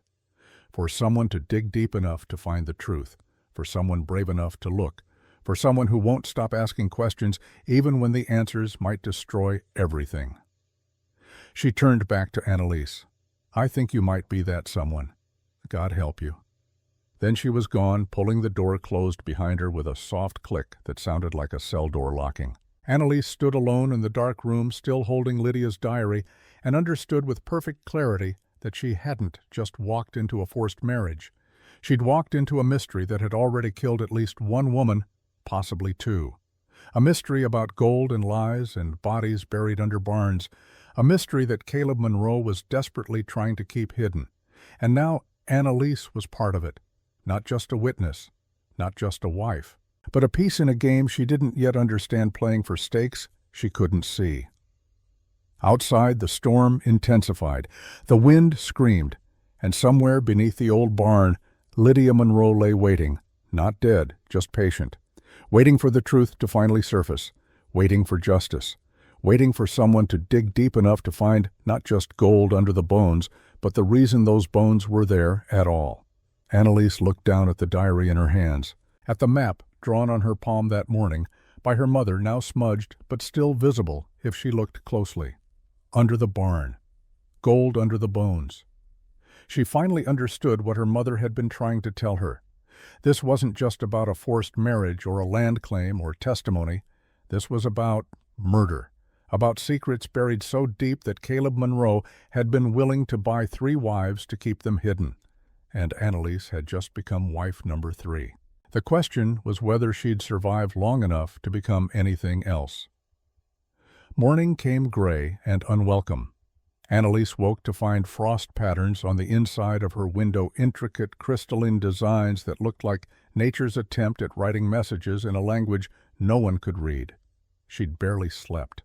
For someone to dig deep enough to find the truth, for someone brave enough to look, for someone who won't stop asking questions even when the answers might destroy everything. She turned back to Annalise. "I think you might be that someone. God help you." Then she was gone, pulling the door closed behind her with a soft click that sounded like a cell door locking. Annalise stood alone in the dark room, still holding Lydia's diary, and understood with perfect clarity that she hadn't just walked into a forced marriage. She'd walked into a mystery that had already killed at least one woman, possibly two. A mystery about gold and lies and bodies buried under barns. A mystery that Caleb Monroe was desperately trying to keep hidden. And now Annalise was part of it. Not just a witness, not just a wife, but a piece in a game she didn't yet understand, playing for stakes she couldn't see. Outside, the storm intensified. The wind screamed, and somewhere beneath the old barn, Lydia Monroe lay waiting, not dead, just patient, waiting for the truth to finally surface, waiting for justice, waiting for someone to dig deep enough to find not just gold under the bones, but the reason those bones were there at all. Annalise looked down at the diary in her hands, at the map drawn on her palm that morning, by her mother, now smudged but still visible if she looked closely. Under the barn. Gold under the bones. She finally understood what her mother had been trying to tell her. This wasn't just about a forced marriage or a land claim or testimony. This was about murder, about secrets buried so deep that Caleb Monroe had been willing to buy 3 wives to keep them hidden. And Annalise had just become wife number 3. The question was whether she'd survive long enough to become anything else. Morning came gray and unwelcome. Annalise woke to find frost patterns on the inside of her window, intricate crystalline designs that looked like nature's attempt at writing messages in a language no one could read. She'd barely slept.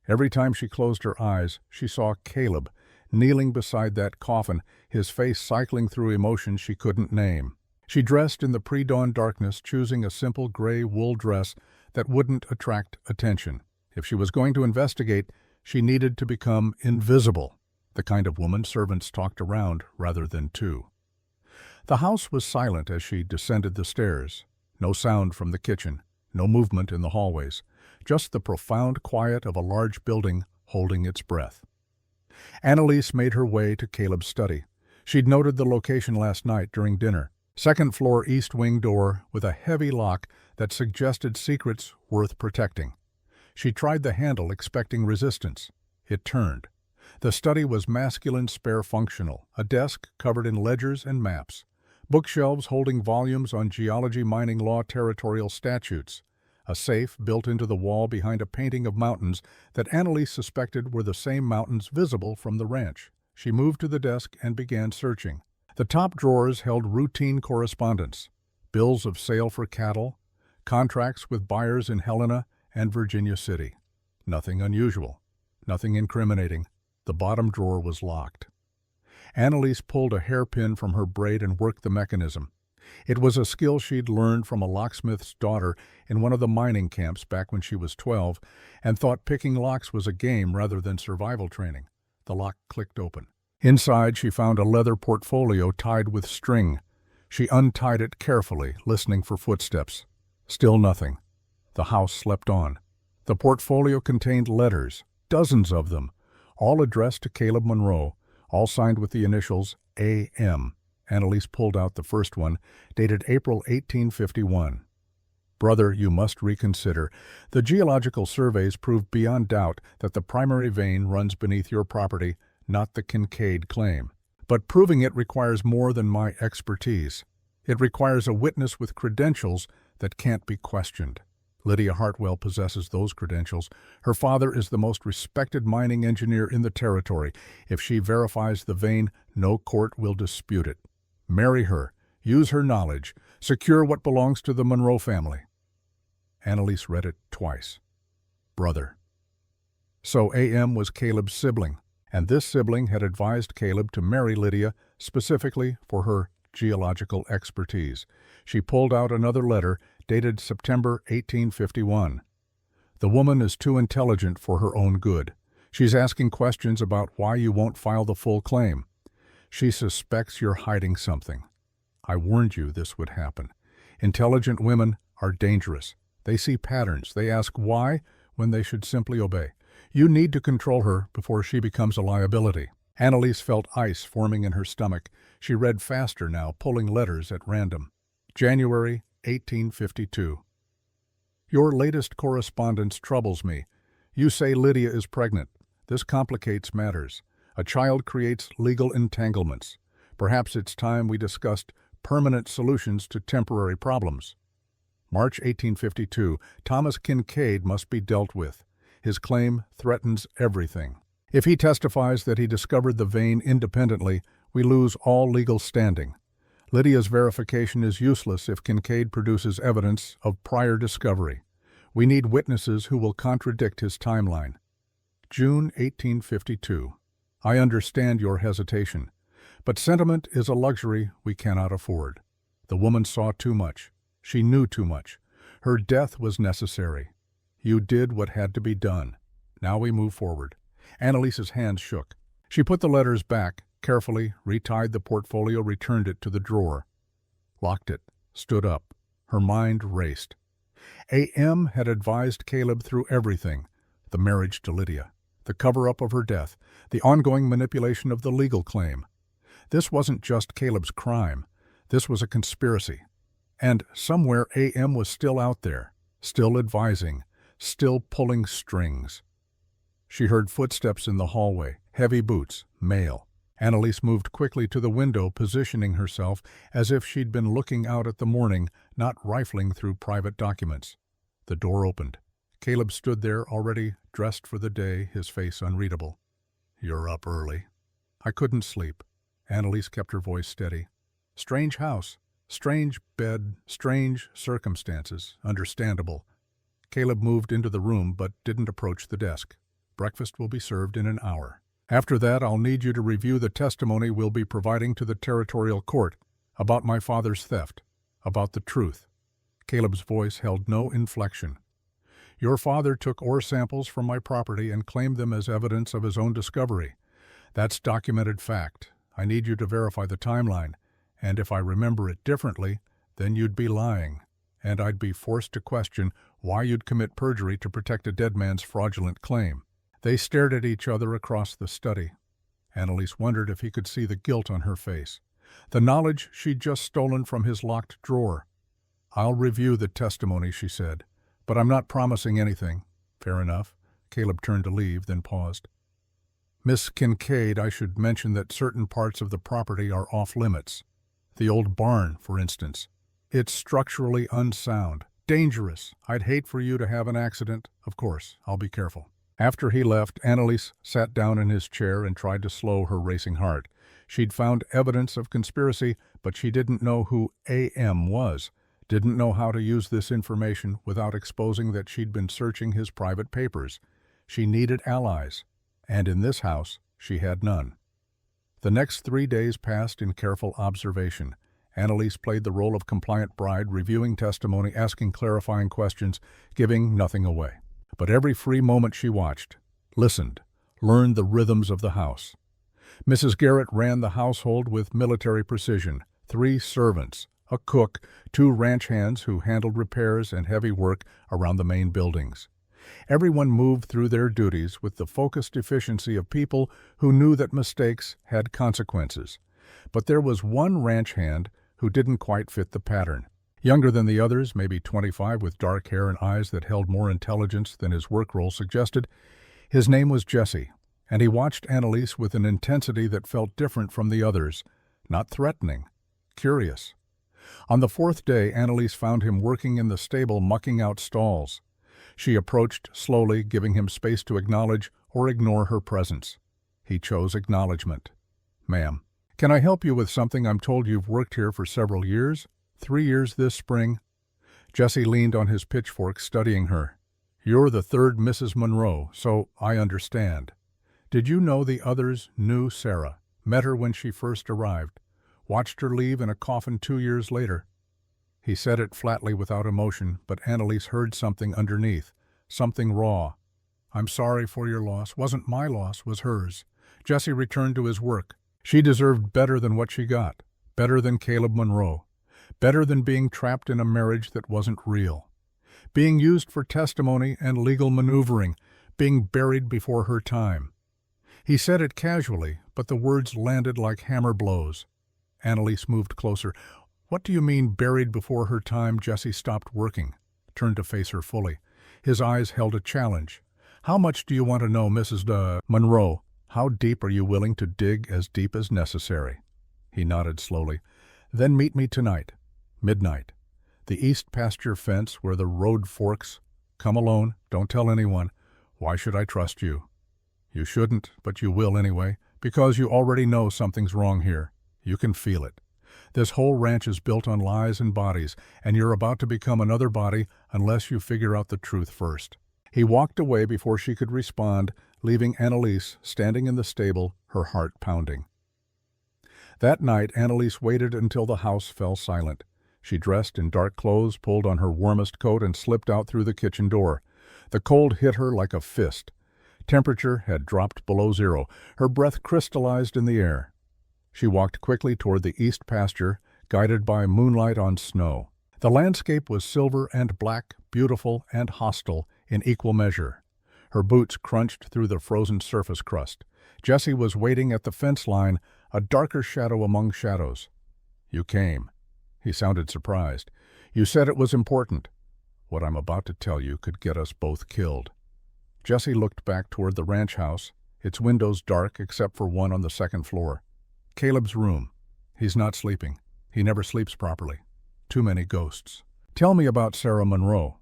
Every time she closed her eyes, she saw Caleb kneeling beside that coffin, his face cycling through emotions she couldn't name. She dressed in the pre-dawn darkness, choosing a simple gray wool dress that wouldn't attract attention. If she was going to investigate, she needed to become invisible, the kind of woman servants talked around rather than to. The house was silent as she descended the stairs. No sound from the kitchen, no movement in the hallways, just the profound quiet of a large building holding its breath. Annalise made her way to Caleb's study. She'd noted the location last night during dinner. Second floor east wing door with a heavy lock that suggested secrets worth protecting. She tried the handle, expecting resistance. It turned. The study was masculine, spare functional, a desk covered in ledgers and maps, bookshelves holding volumes on geology, mining law, territorial statutes, a safe built into the wall behind a painting of mountains that Annalise suspected were the same mountains visible from the ranch. She moved to the desk and began searching. The top drawers held routine correspondence, bills of sale for cattle, contracts with buyers in Helena and Virginia City. Nothing unusual, nothing incriminating. The bottom drawer was locked. Annalise pulled a hairpin from her braid and worked the mechanism. It was a skill she'd learned from a locksmith's daughter in one of the mining camps back when she was 12, and thought picking locks was a game rather than survival training. The lock clicked open. Inside, she found a leather portfolio tied with string. She untied it carefully, listening for footsteps. Still nothing. The house slept on. The portfolio contained letters, dozens of them, all addressed to Caleb Monroe, all signed with the initials A.M. Annalise pulled out the first one, dated April 1851. Brother, you must reconsider. The geological surveys prove beyond doubt that the primary vein runs beneath your property, not the Kincaid claim. But proving it requires more than my expertise. It requires a witness with credentials that can't be questioned. Lydia Hartwell possesses those credentials. Her father is the most respected mining engineer in the territory. If she verifies the vein, no court will dispute it. Marry her, use her knowledge, secure what belongs to the Monroe family. Annalise read it twice. Brother. So A.M. was Caleb's sibling, and this sibling had advised Caleb to marry Lydia specifically for her geological expertise. She pulled out another letter dated September 1851. The woman is too intelligent for her own good. She's asking questions about why you won't file the full claim. She suspects you're hiding something. I warned you this would happen. Intelligent women are dangerous. They see patterns. They ask why when they should simply obey. You need to control her before she becomes a liability. Annalise felt ice forming in her stomach. She read faster now, pulling letters at random. January 1852. Your latest correspondence troubles me. You say Lydia is pregnant. This complicates matters. A child creates legal entanglements. Perhaps it's time we discussed permanent solutions to temporary problems. March 1852. Thomas Kincaid must be dealt with. His claim threatens everything. If he testifies that he discovered the vein independently, we lose all legal standing. Lydia's verification is useless if Kincaid produces evidence of prior discovery. We need witnesses who will contradict his timeline. June 1852. I understand your hesitation, but sentiment is a luxury we cannot afford. The woman saw too much. She knew too much. Her death was necessary. You did what had to be done. Now we move forward. Annalise's hands shook. She put the letters back, carefully retied the portfolio, returned it to the drawer. Locked it, stood up. Her mind raced. A.M. had advised Caleb through everything. The marriage to Lydia, the cover-up of her death, the ongoing manipulation of the legal claim. This wasn't just Caleb's crime. This was a conspiracy. And somewhere A.M. was still out there, still advising, still pulling strings. She heard footsteps in the hallway, heavy boots, male. Annalise moved quickly to the window, positioning herself as if she'd been looking out at the morning, not rifling through private documents. The door opened. Caleb stood there, already dressed for the day, his face unreadable. "You're up early." "I couldn't sleep." Annalise kept her voice steady. "Strange house, strange bed, strange circumstances. Understandable." Caleb moved into the room but didn't approach the desk. "Breakfast will be served in an hour. After that, I'll need you to review the testimony we'll be providing to the territorial court about my father's theft, about the truth." Caleb's voice held no inflection. "Your father took ore samples from my property and claimed them as evidence of his own discovery. That's documented fact. I need you to verify the timeline, and if I remember it differently, then you'd be lying, and I'd be forced to question why you'd commit perjury to protect a dead man's fraudulent claim." They stared at each other across the study. Annalise wondered if he could see the guilt on her face, the knowledge she'd just stolen from his locked drawer. "I'll review the testimony," she said, "but I'm not promising anything." "Fair enough." Caleb turned to leave, then paused. "Miss Kincaid, I should mention that certain parts of the property are off-limits. The old barn, for instance. It's structurally unsound, dangerous. I'd hate for you to have an accident. Of course, I'll be careful." After he left, Annalise sat down in his chair and tried to slow her racing heart. She'd found evidence of conspiracy, but she didn't know who A.M. was, didn't know how to use this information without exposing that she'd been searching his private papers. She needed allies, and in this house she had none. The next 3 days passed in careful observation. Annalise played the role of compliant bride, reviewing testimony, asking clarifying questions, giving nothing away. But every free moment she watched, listened, learned the rhythms of the house. Mrs. Garrett ran the household with military precision. 3 servants, a cook, 2 ranch hands who handled repairs and heavy work around the main buildings. Everyone moved through their duties with the focused efficiency of people who knew that mistakes had consequences. But there was one ranch hand who didn't quite fit the pattern. Younger than the others, maybe 25, with dark hair and eyes that held more intelligence than his work role suggested. His name was Jesse, and he watched Annalise with an intensity that felt different from the others, not threatening, curious. On the 4th day, Annalise found him working in the stable, mucking out stalls. She approached slowly, giving him space to acknowledge or ignore her presence. He chose acknowledgement. "Ma'am, can I help you with something? I'm told you've worked here for several years. 3 years this spring." Jesse leaned on his pitchfork, studying her. "You're the 3rd Mrs. Monroe, so I understand. Did you know the others knew Sarah, met her when she first arrived, watched her leave in a coffin 2 years later?" He said it flatly without emotion, but Annalise heard something underneath, something raw. "I'm sorry for your loss. Wasn't my loss, was hers." Jesse returned to his work. She deserved better than what she got, better than Caleb Monroe. Better than being trapped in a marriage that wasn't real. Being used for testimony and legal maneuvering, being buried before her time. He said it casually, but the words landed like hammer blows. Annalise moved closer. "What do you mean, buried before her time?" Jesse stopped working, turned to face her fully. His eyes held a challenge. "How much do you want to know, Mrs. Monroe? How deep are you willing to dig? As deep as necessary." He nodded slowly. "Then meet me tonight. Midnight. The east pasture fence where the road forks. Come alone. Don't tell anyone. Why should I trust you?" "You shouldn't, but you will anyway, because you already know something's wrong here. You can feel it. This whole ranch is built on lies and bodies, and you're about to become another body unless you figure out the truth first." He walked away before she could respond, leaving Annalise standing in the stable, her heart pounding. That night, Annalise waited until the house fell silent. She dressed in dark clothes, pulled on her warmest coat, and slipped out through the kitchen door. The cold hit her like a fist. Temperature had dropped below 0. Her breath crystallized in the air. She walked quickly toward the east pasture, guided by moonlight on snow. The landscape was silver and black, beautiful and hostile in equal measure. Her boots crunched through the frozen surface crust. Jesse was waiting at the fence line, a darker shadow among shadows. "You came." He sounded surprised. "You said it was important." "What I'm about to tell you could get us both killed." Jesse looked back toward the ranch house, its windows dark except for one on the 2nd floor. "Caleb's room. He's not sleeping. He never sleeps properly. Too many ghosts." "Tell me about Sarah Monroe."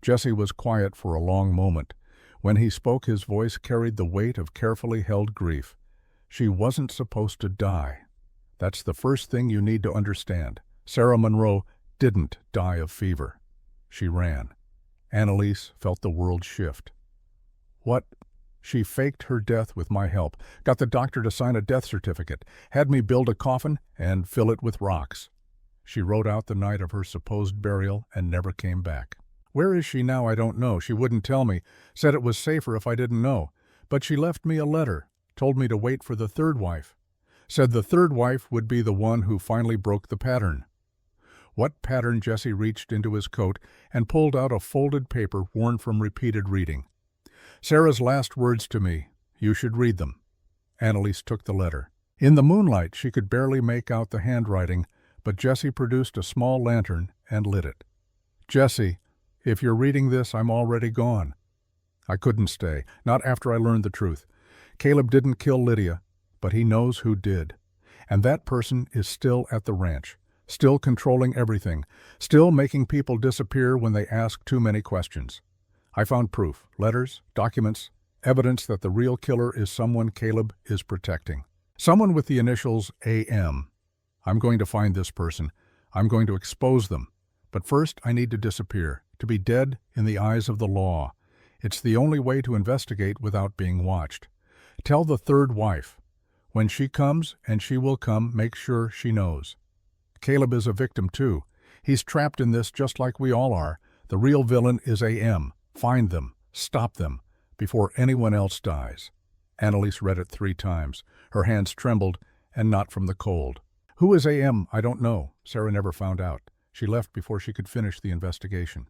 Jesse was quiet for a long moment. When he spoke, his voice carried the weight of carefully held grief. She wasn't supposed to die. That's the first thing you need to understand. Sarah Monroe didn't die of fever. She ran. Annalise felt the world shift. What? She faked her death with my help, got the doctor to sign a death certificate, had me build a coffin and fill it with rocks. She rode out the night of her supposed burial and never came back. Where is she now? I don't know. She wouldn't tell me, said it was safer if I didn't know. But she left me a letter, told me to wait for the third wife. Said the third wife would be the one who finally broke the pattern. What pattern? Jesse reached into his coat and pulled out a folded paper worn from repeated reading. Sarah's last words to me. You should read them. Annalise took the letter. In the moonlight, she could barely make out the handwriting, but Jesse produced a small lantern and lit it. Jesse, if you're reading this, I'm already gone. I couldn't stay, not after I learned the truth. Caleb didn't kill Lydia, but he knows who did. And that person is still at the ranch, still controlling everything, still making people disappear when they ask too many questions. I found proof, letters, documents, evidence that the real killer is someone Caleb is protecting. Someone with the initials AM. I'm going to find this person. I'm going to expose them. But first, I need to disappear, to be dead in the eyes of the law. It's the only way to investigate without being watched. Tell the third wife. When she comes, and she will come, make sure she knows. Caleb is a victim too. He's trapped in this just like we all are. The real villain is AM. Find them. Stop them. Before anyone else dies. Annalise read it 3 times. Her hands trembled, and not from the cold. Who is AM? I don't know. Sarah never found out. She left before she could finish the investigation.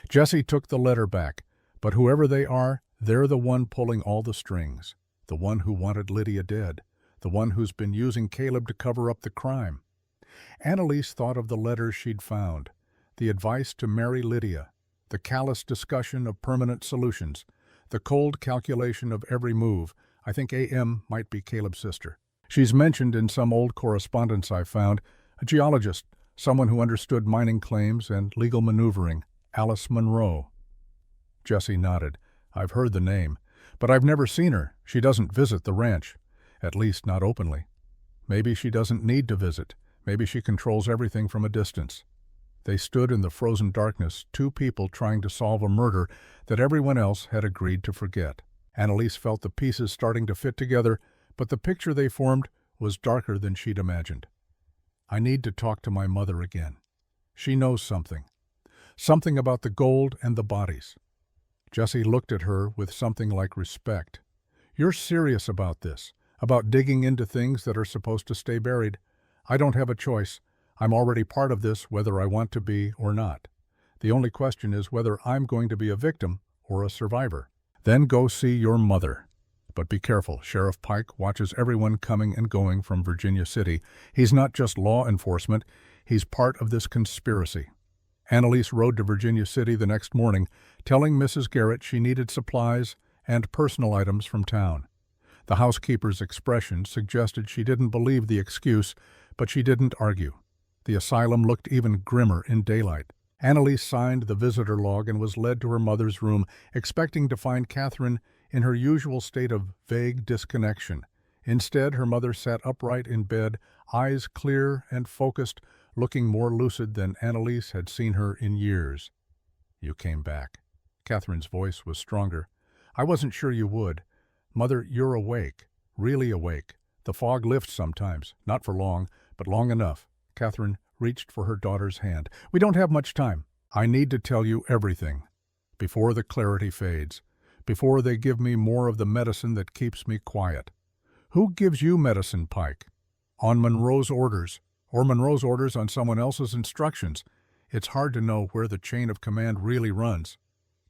Jesse took the letter back, but whoever they are, they're the one pulling all the strings. The one who wanted Lydia dead. The one who's been using Caleb to cover up the crime. Annalise thought of the letters she'd found, the advice to marry Lydia, the callous discussion of permanent solutions, the cold calculation of every move. I think AM might be Caleb's sister. She's mentioned in some old correspondence I found, a geologist, someone who understood mining claims and legal maneuvering, Alice Monroe. Jesse nodded. I've heard the name, but I've never seen her. She doesn't visit the ranch, at least not openly. Maybe she doesn't need to visit. Maybe she controls everything from a distance. They stood in the frozen darkness, 2 people trying to solve a murder that everyone else had agreed to forget. Annalise felt the pieces starting to fit together, but the picture they formed was darker than she'd imagined. I need to talk to my mother again. She knows something. Something about the gold and the bodies. Jesse looked at her with something like respect. You're serious about this, about digging into things that are supposed to stay buried. I don't have a choice. I'm already part of this whether I want to be or not. The only question is whether I'm going to be a victim or a survivor. Then go see your mother. But be careful. Sheriff Pike watches everyone coming and going from Virginia City. He's not just law enforcement. He's part of this conspiracy. Annalise rode to Virginia City the next morning, telling Mrs. Garrett she needed supplies and personal items from town. The housekeeper's expression suggested she didn't believe the excuse, but she didn't argue. The asylum looked even grimmer in daylight. Annalise signed the visitor log and was led to her mother's room, expecting to find Catherine in her usual state of vague disconnection. Instead, her mother sat upright in bed, eyes clear and focused, looking more lucid than Annalise had seen her in years. You came back. Catherine's voice was stronger. I wasn't sure you would. Mother, you're awake, really awake. The fog lifts sometimes, not for long, but long enough. Catherine reached for her daughter's hand. We don't have much time. I need to tell you everything, before the clarity fades, before they give me more of the medicine that keeps me quiet. Who gives you medicine, Pike? On Monroe's orders, or Monroe's orders on someone else's instructions. It's hard to know where the chain of command really runs.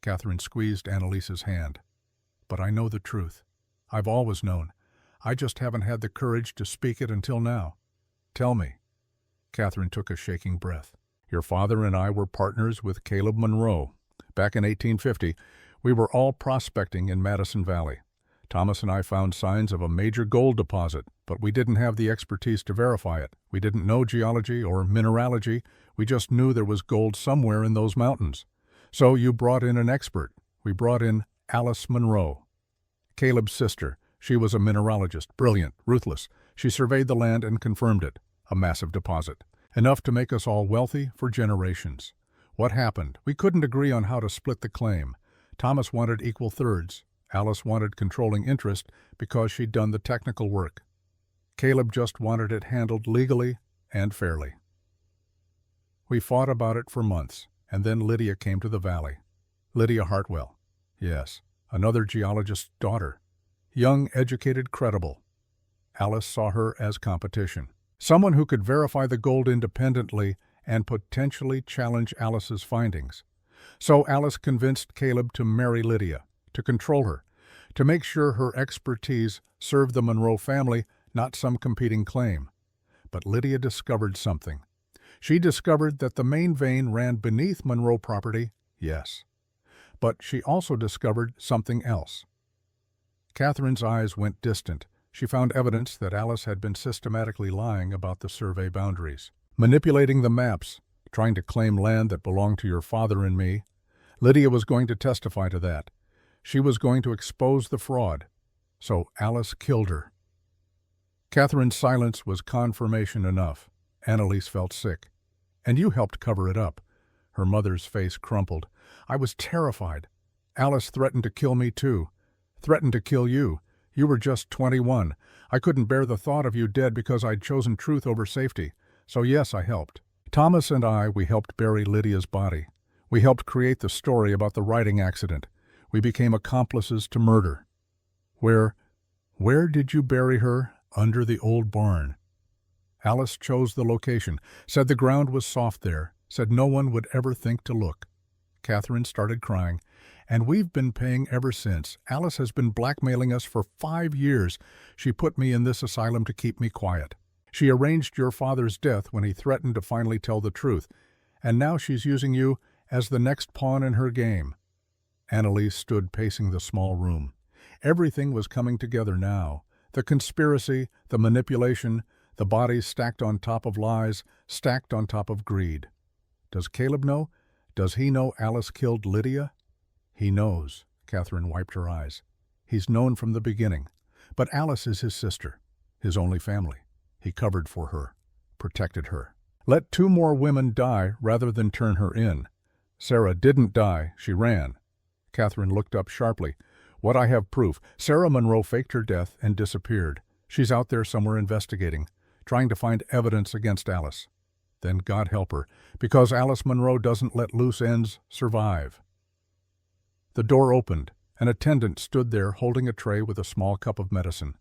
Catherine squeezed Annalise's hand. But I know the truth. I've always known. I just haven't had the courage to speak it until now. Tell me. Catherine took a shaking breath. Your father and I were partners with Caleb Monroe. Back in 1850, we were all prospecting in Madison Valley. Thomas and I found signs of a major gold deposit, but we didn't have the expertise to verify it. We didn't know geology or mineralogy. We just knew there was gold somewhere in those mountains. So you brought in an expert. We brought in Alice Monroe, Caleb's sister. She was a mineralogist, brilliant, ruthless. She surveyed the land and confirmed it. A massive deposit. Enough to make us all wealthy for generations. What happened? We couldn't agree on how to split the claim. Thomas wanted equal thirds. Alice wanted controlling interest because she'd done the technical work. Caleb just wanted it handled legally and fairly. We fought about it for months, and then Lydia came to the valley. Lydia Hartwell. Yes, another geologist's daughter. Young, educated, credible. Alice saw her as competition. Someone who could verify the gold independently and potentially challenge Alice's findings. So Alice convinced Caleb to marry Lydia, to control her, to make sure her expertise served the Monroe family, not some competing claim. But Lydia discovered something. She discovered that the main vein ran beneath Monroe property, yes. But she also discovered something else. Catherine's eyes went distant. She found evidence that Alice had been systematically lying about the survey boundaries, manipulating the maps, trying to claim land that belonged to your father and me. Lydia was going to testify to that. She was going to expose the fraud. So Alice killed her. Catherine's silence was confirmation enough. Annalise felt sick. And you helped cover it up. Her mother's face crumpled. I was terrified. Alice threatened to kill me too. Threatened to kill you. You were just 21. I couldn't bear the thought of you dead because I'd chosen truth over safety. So yes, I helped. Thomas and we helped bury Lydia's body. We helped create the story about the riding accident. We became accomplices to murder. Where did you bury her? Under the old barn. Alice chose the location, said the ground was soft there, said no one would ever think to look. Catherine started crying. And we've been paying ever since. Alice has been blackmailing us for 5 years. She put me in this asylum to keep me quiet. She arranged your father's death when he threatened to finally tell the truth. And now she's using you as the next pawn in her game. Annalise stood pacing the small room. Everything was coming together now. The conspiracy, the manipulation, the bodies stacked on top of lies, stacked on top of greed. Does Caleb know? Does he know Alice killed Lydia? He knows. Catherine wiped her eyes. He's known from the beginning. But Alice is his sister, his only family. He covered for her, protected her. Let 2 more women die rather than turn her in. Sarah didn't die, she ran. Catherine looked up sharply. What I have proof. Sarah Monroe faked her death and disappeared. She's out there somewhere investigating, trying to find evidence against Alice. Then God help her, because Alice Monroe doesn't let loose ends survive. The door opened. An attendant stood there holding a tray with a small cup of medicine.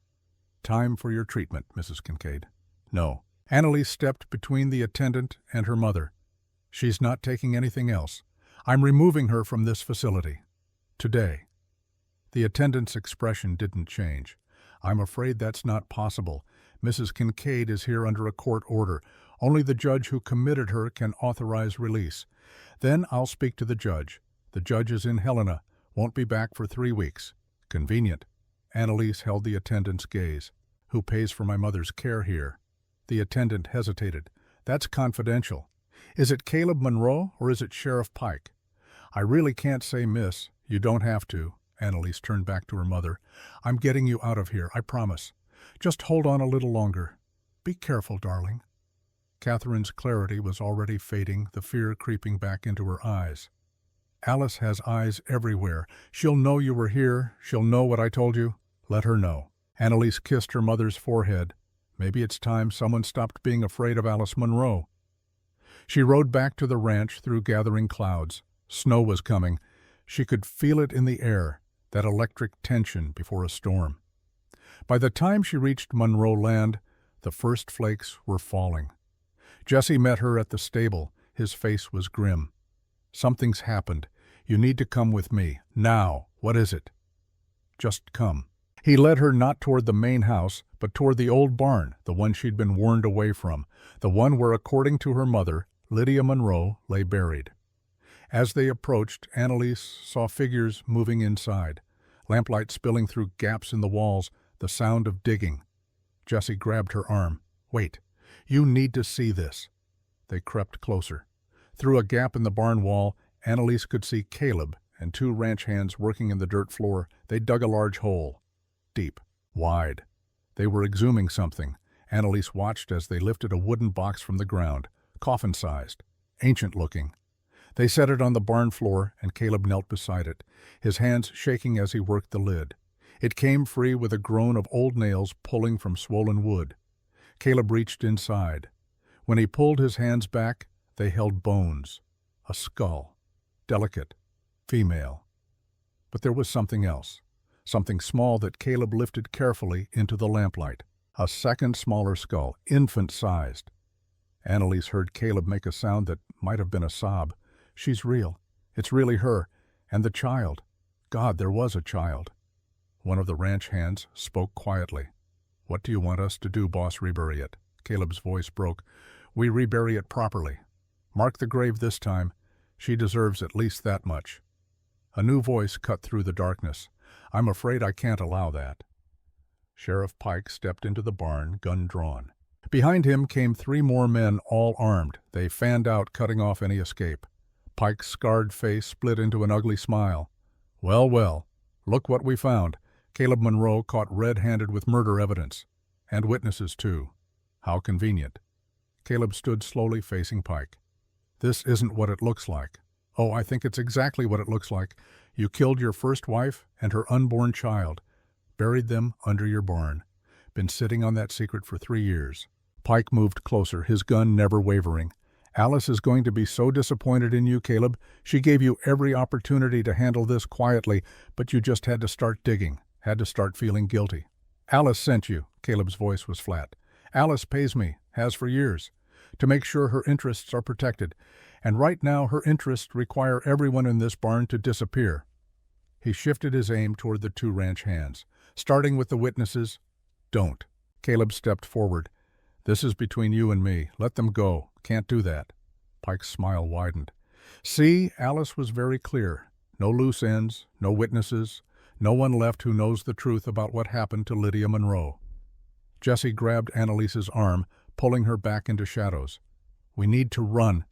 Time for your treatment, Mrs. Kincaid. No. Annalise stepped between the attendant and her mother. She's not taking anything else. I'm removing her from this facility. Today. The attendant's expression didn't change. I'm afraid that's not possible. Mrs. Kincaid is here under a court order. Only the judge who committed her can authorize release. Then I'll speak to the judge. The judge is in Helena. Won't be back for 3 weeks. Convenient. Annalise held the attendant's gaze. Who pays for my mother's care here? The attendant hesitated. That's confidential. Is it Caleb Monroe or is it Sheriff Pike? I really can't say, miss. You don't have to. Annalise turned back to her mother. I'm getting you out of here, I promise. Just hold on a little longer. Be careful, darling. Catherine's clarity was already fading, the fear creeping back into her eyes. Alice has eyes everywhere. She'll know you were here. She'll know what I told you. Let her know. Annalise kissed her mother's forehead. Maybe it's time someone stopped being afraid of Alice Monroe. She rode back to the ranch through gathering clouds. Snow was coming. She could feel it in the air, that electric tension before a storm. By the time she reached Monroe land, the first flakes were falling. Jesse met her at the stable. His face was grim. Something's happened. You need to come with me. Now. What is it? Just come. He led her not toward the main house, but toward the old barn, the one she'd been warned away from, the one where, according to her mother, Lydia Monroe lay buried. As they approached, Annalise saw figures moving inside, lamplight spilling through gaps in the walls, the sound of digging. Jesse grabbed her arm. Wait. You need to see this. They crept closer. Through a gap in the barn wall, Annalise could see Caleb and 2 ranch hands working in the dirt floor, they dug a large hole. Deep. Wide. They were exhuming something. Annalise watched as they lifted a wooden box from the ground, coffin-sized, ancient-looking. They set it on the barn floor, and Caleb knelt beside it, his hands shaking as he worked the lid. It came free with a groan of old nails pulling from swollen wood. Caleb reached inside. When he pulled his hands back, they held bones. A skull. Delicate. Female. But there was something else. Something small that Caleb lifted carefully into the lamplight. A second smaller skull, infant-sized. Annalise heard Caleb make a sound that might have been a sob. She's real. It's really her. And the child. God, there was a child. One of the ranch hands spoke quietly. "What do you want us to do, boss? Rebury it?" Caleb's voice broke. "We rebury it properly. Mark the grave this time. She deserves at least that much." A new voice cut through the darkness. "I'm afraid I can't allow that." Sheriff Pike stepped into the barn, gun drawn. Behind him came 3 more men, all armed. They fanned out, cutting off any escape. Pike's scarred face split into an ugly smile. "Well, well, look what we found." Caleb Monroe caught red-handed with murder evidence. And witnesses, too. How convenient. Caleb stood slowly facing Pike. "This isn't what it looks like." "Oh, I think it's exactly what it looks like. You killed your first wife and her unborn child. Buried them under your barn. Been sitting on that secret for 3 years. Pike moved closer, his gun never wavering. "Alice is going to be so disappointed in you, Caleb. She gave you every opportunity to handle this quietly, but you just had to start digging, had to start feeling guilty." "Alice sent you." Caleb's voice was flat. "Alice pays me, has for years, to make sure her interests are protected. And right now her interests require everyone in this barn to disappear." He shifted his aim toward the 2 ranch hands. "Starting with the witnesses, don't." Caleb stepped forward. "This is between you and me. Let them go. Can't do that." Pike's smile widened. "See, Alice was very clear. No loose ends, no witnesses, no one left who knows the truth about what happened to Lydia Monroe." Jesse grabbed Annalise's arm, pulling her back into shadows. "We need to run."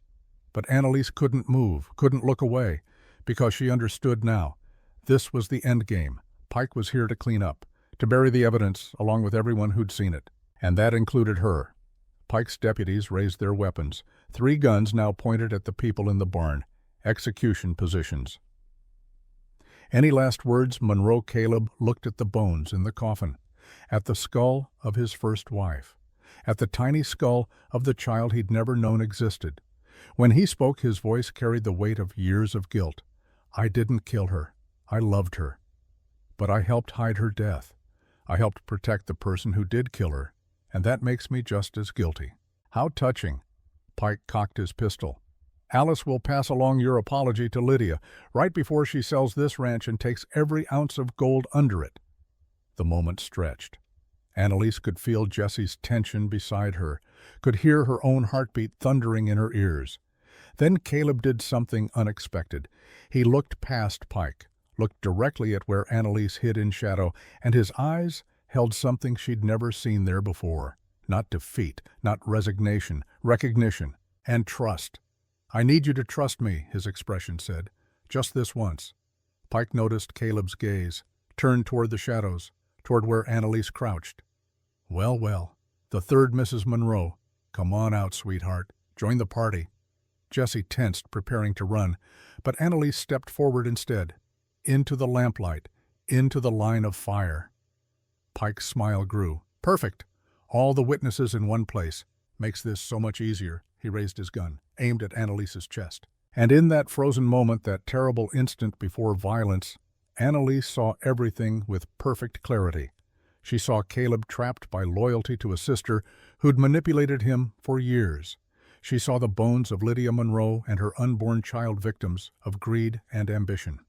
But Annalise couldn't move, couldn't look away, because she understood now. This was the end game. Pike was here to clean up, to bury the evidence along with everyone who'd seen it. And that included her. Pike's deputies raised their weapons, 3 guns now pointed at the people in the barn, execution positions. Any last words? Monroe Caleb looked at the bones in the coffin, at the skull of his first wife, at the tiny skull of the child he'd never known existed. When he spoke, his voice carried the weight of years of guilt. "I didn't kill her. I loved her. But I helped hide her death. I helped protect the person who did kill her, and that makes me just as guilty." "How touching." Pike cocked his pistol. "Alice will pass along your apology to Lydia right before she sells this ranch and takes every ounce of gold under it." The moment stretched. Annalise could feel Jesse's tension beside her, could hear her own heartbeat thundering in her ears. Then Caleb did something unexpected. He looked past Pike, looked directly at where Annalise hid in shadow, and his eyes held something she'd never seen there before. Not defeat, not resignation, recognition, and trust. "I need you to trust me," his expression said. "Just this once." Pike noticed Caleb's gaze, turned toward the shadows, toward where Annalise crouched. "Well, well, the 3rd Mrs. Monroe. Come on out, sweetheart. Join the party." Jesse tensed, preparing to run, but Annalise stepped forward instead, into the lamplight, into the line of fire. Pike's smile grew. "Perfect. All the witnesses in one place. Makes this so much easier." He raised his gun, aimed at Annalise's chest. And in that frozen moment, that terrible instant before violence, Annalise saw everything with perfect clarity. She saw Caleb trapped by loyalty to a sister who'd manipulated him for years. She saw the bones of Lydia Monroe and her unborn child victims of greed and ambition.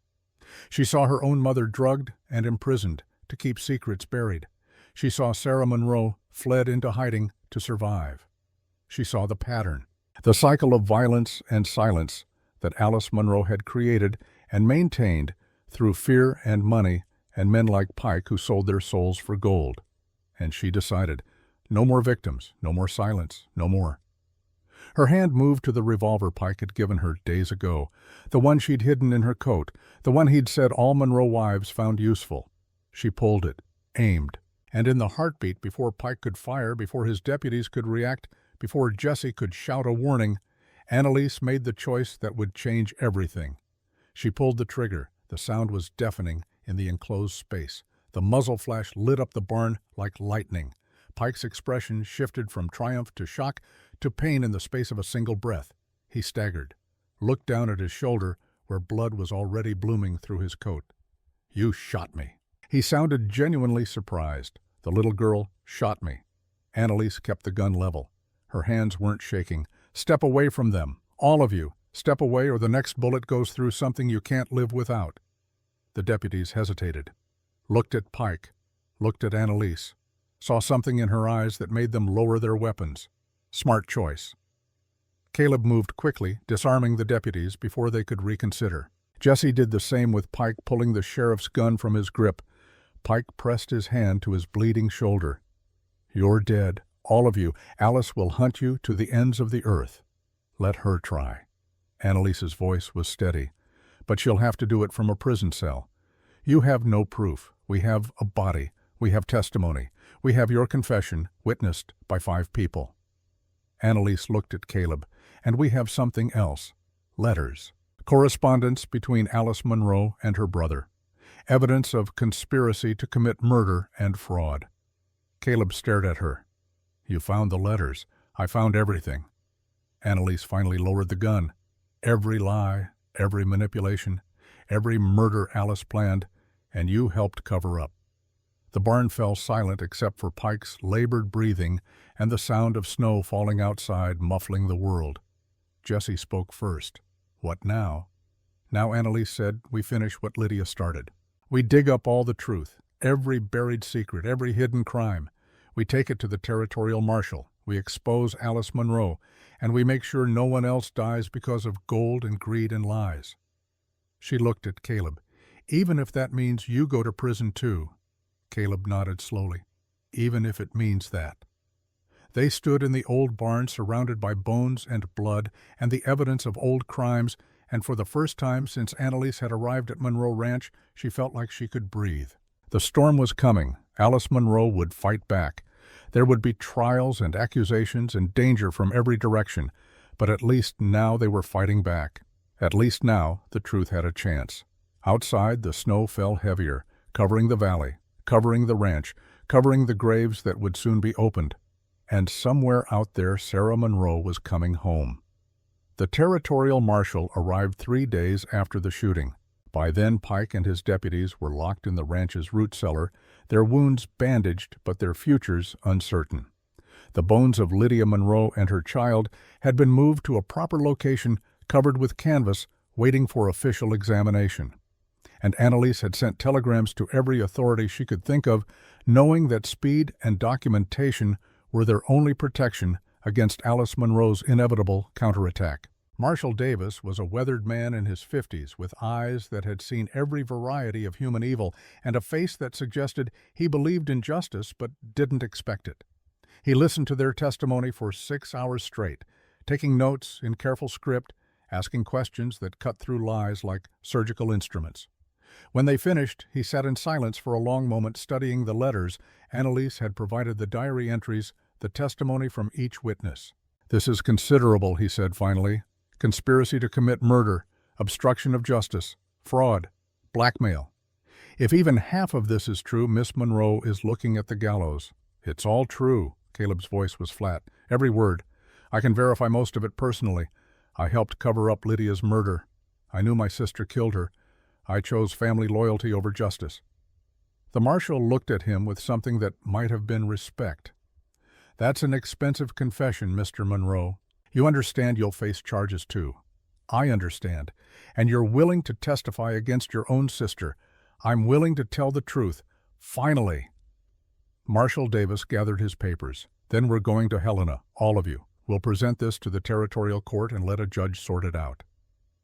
She saw her own mother drugged and imprisoned to keep secrets buried. She saw Sarah Monroe fled into hiding to survive. She saw the pattern, the cycle of violence and silence that Alice Monroe had created and maintained through fear and money and men like Pike who sold their souls for gold. And she decided, no more victims, no more silence, no more. Her hand moved to the revolver Pike had given her days ago, the one she'd hidden in her coat, the one he'd said all Monroe wives found useful. She pulled it, aimed, and in the heartbeat, before Pike could fire, before his deputies could react, before Jesse could shout a warning, Annalise made the choice that would change everything. She pulled the trigger. The sound was deafening in the enclosed space. The muzzle flash lit up the barn like lightning. Pike's expression shifted from triumph to shock to pain in the space of a single breath. He staggered, looked down at his shoulder where blood was already blooming through his coat. "You shot me." He sounded genuinely surprised. The little girl shot me. Annalise kept the gun level. Her hands weren't shaking. "Step away from them. All of you. Step away or the next bullet goes through something you can't live without." The deputies hesitated, looked at Pike, looked at Annalise, saw something in her eyes that made them lower their weapons. Smart choice. Caleb moved quickly, disarming the deputies before they could reconsider. Jesse did the same with Pike, pulling the sheriff's gun from his grip. Pike pressed his hand to his bleeding shoulder. "You're dead, all of you. Alice will hunt you to the ends of the earth. Let her try." Annalise's voice was steady. "But she'll have to do it from a prison cell. You have no proof. We have a body. We have testimony. We have your confession, witnessed by 5 people." Annalise looked at Caleb. "And we have something else. Letters. Correspondence between Alice Monroe and her brother. Evidence of conspiracy to commit murder and fraud." Caleb stared at her. "You found the letters. I found everything." Annalise finally lowered the gun. "Every lie, every manipulation, every murder Alice planned, and you helped cover up." The barn fell silent except for Pike's labored breathing and the sound of snow falling outside, muffling the world. Jesse spoke first. "What now?" "Now," Annalise said, "we finish what Lydia started. We dig up all the truth, every buried secret, every hidden crime. We take it to the territorial marshal. We expose Alice Monroe, and we make sure no one else dies because of gold and greed and lies." She looked at Caleb. "Even if that means you go to prison too." Caleb nodded slowly. "Even if it means that." They stood in the old barn surrounded by bones and blood and the evidence of old crimes, and for the first time since Annalise had arrived at Monroe Ranch, she felt like she could breathe. The storm was coming. Alice Monroe would fight back. There would be trials and accusations and danger from every direction, but at least now they were fighting back. At least now the truth had a chance. Outside, the snow fell heavier, covering the valley, covering the ranch, covering the graves that would soon be opened. And somewhere out there, Sarah Monroe was coming home. The territorial marshal arrived 3 days after the shooting. By then, Pike and his deputies were locked in the ranch's root cellar, their wounds bandaged but their futures uncertain. The bones of Lydia Monroe and her child had been moved to a proper location, covered with canvas, waiting for official examination. And Annalise had sent telegrams to every authority she could think of, knowing that speed and documentation were their only protection against Alice Monroe's inevitable counterattack. Marshal Davis was a weathered man in his 50s with eyes that had seen every variety of human evil and a face that suggested he believed in justice but didn't expect it. He listened to their testimony for 6 hours straight, taking notes in careful script, asking questions that cut through lies like surgical instruments. When they finished, he sat in silence for a long moment studying the letters. Annalise had provided the diary entries, the testimony from each witness. "This is considerable," he said finally. "Conspiracy to commit murder, obstruction of justice, fraud, blackmail. If even half of this is true, Miss Monroe is looking at the gallows." "It's all true." Caleb's voice was flat. "Every word. I can verify most of it personally. I helped cover up Lydia's murder. I knew my sister killed her. I chose family loyalty over justice." The marshal looked at him with something that might have been respect. "That's an expensive confession, Mr. Monroe. You understand you'll face charges too. I understand. And you're willing to testify against your own sister. I'm willing to tell the truth. Finally." Marshal Davis gathered his papers. "Then we're going to Helena, all of you. We'll present this to the territorial court and let a judge sort it out."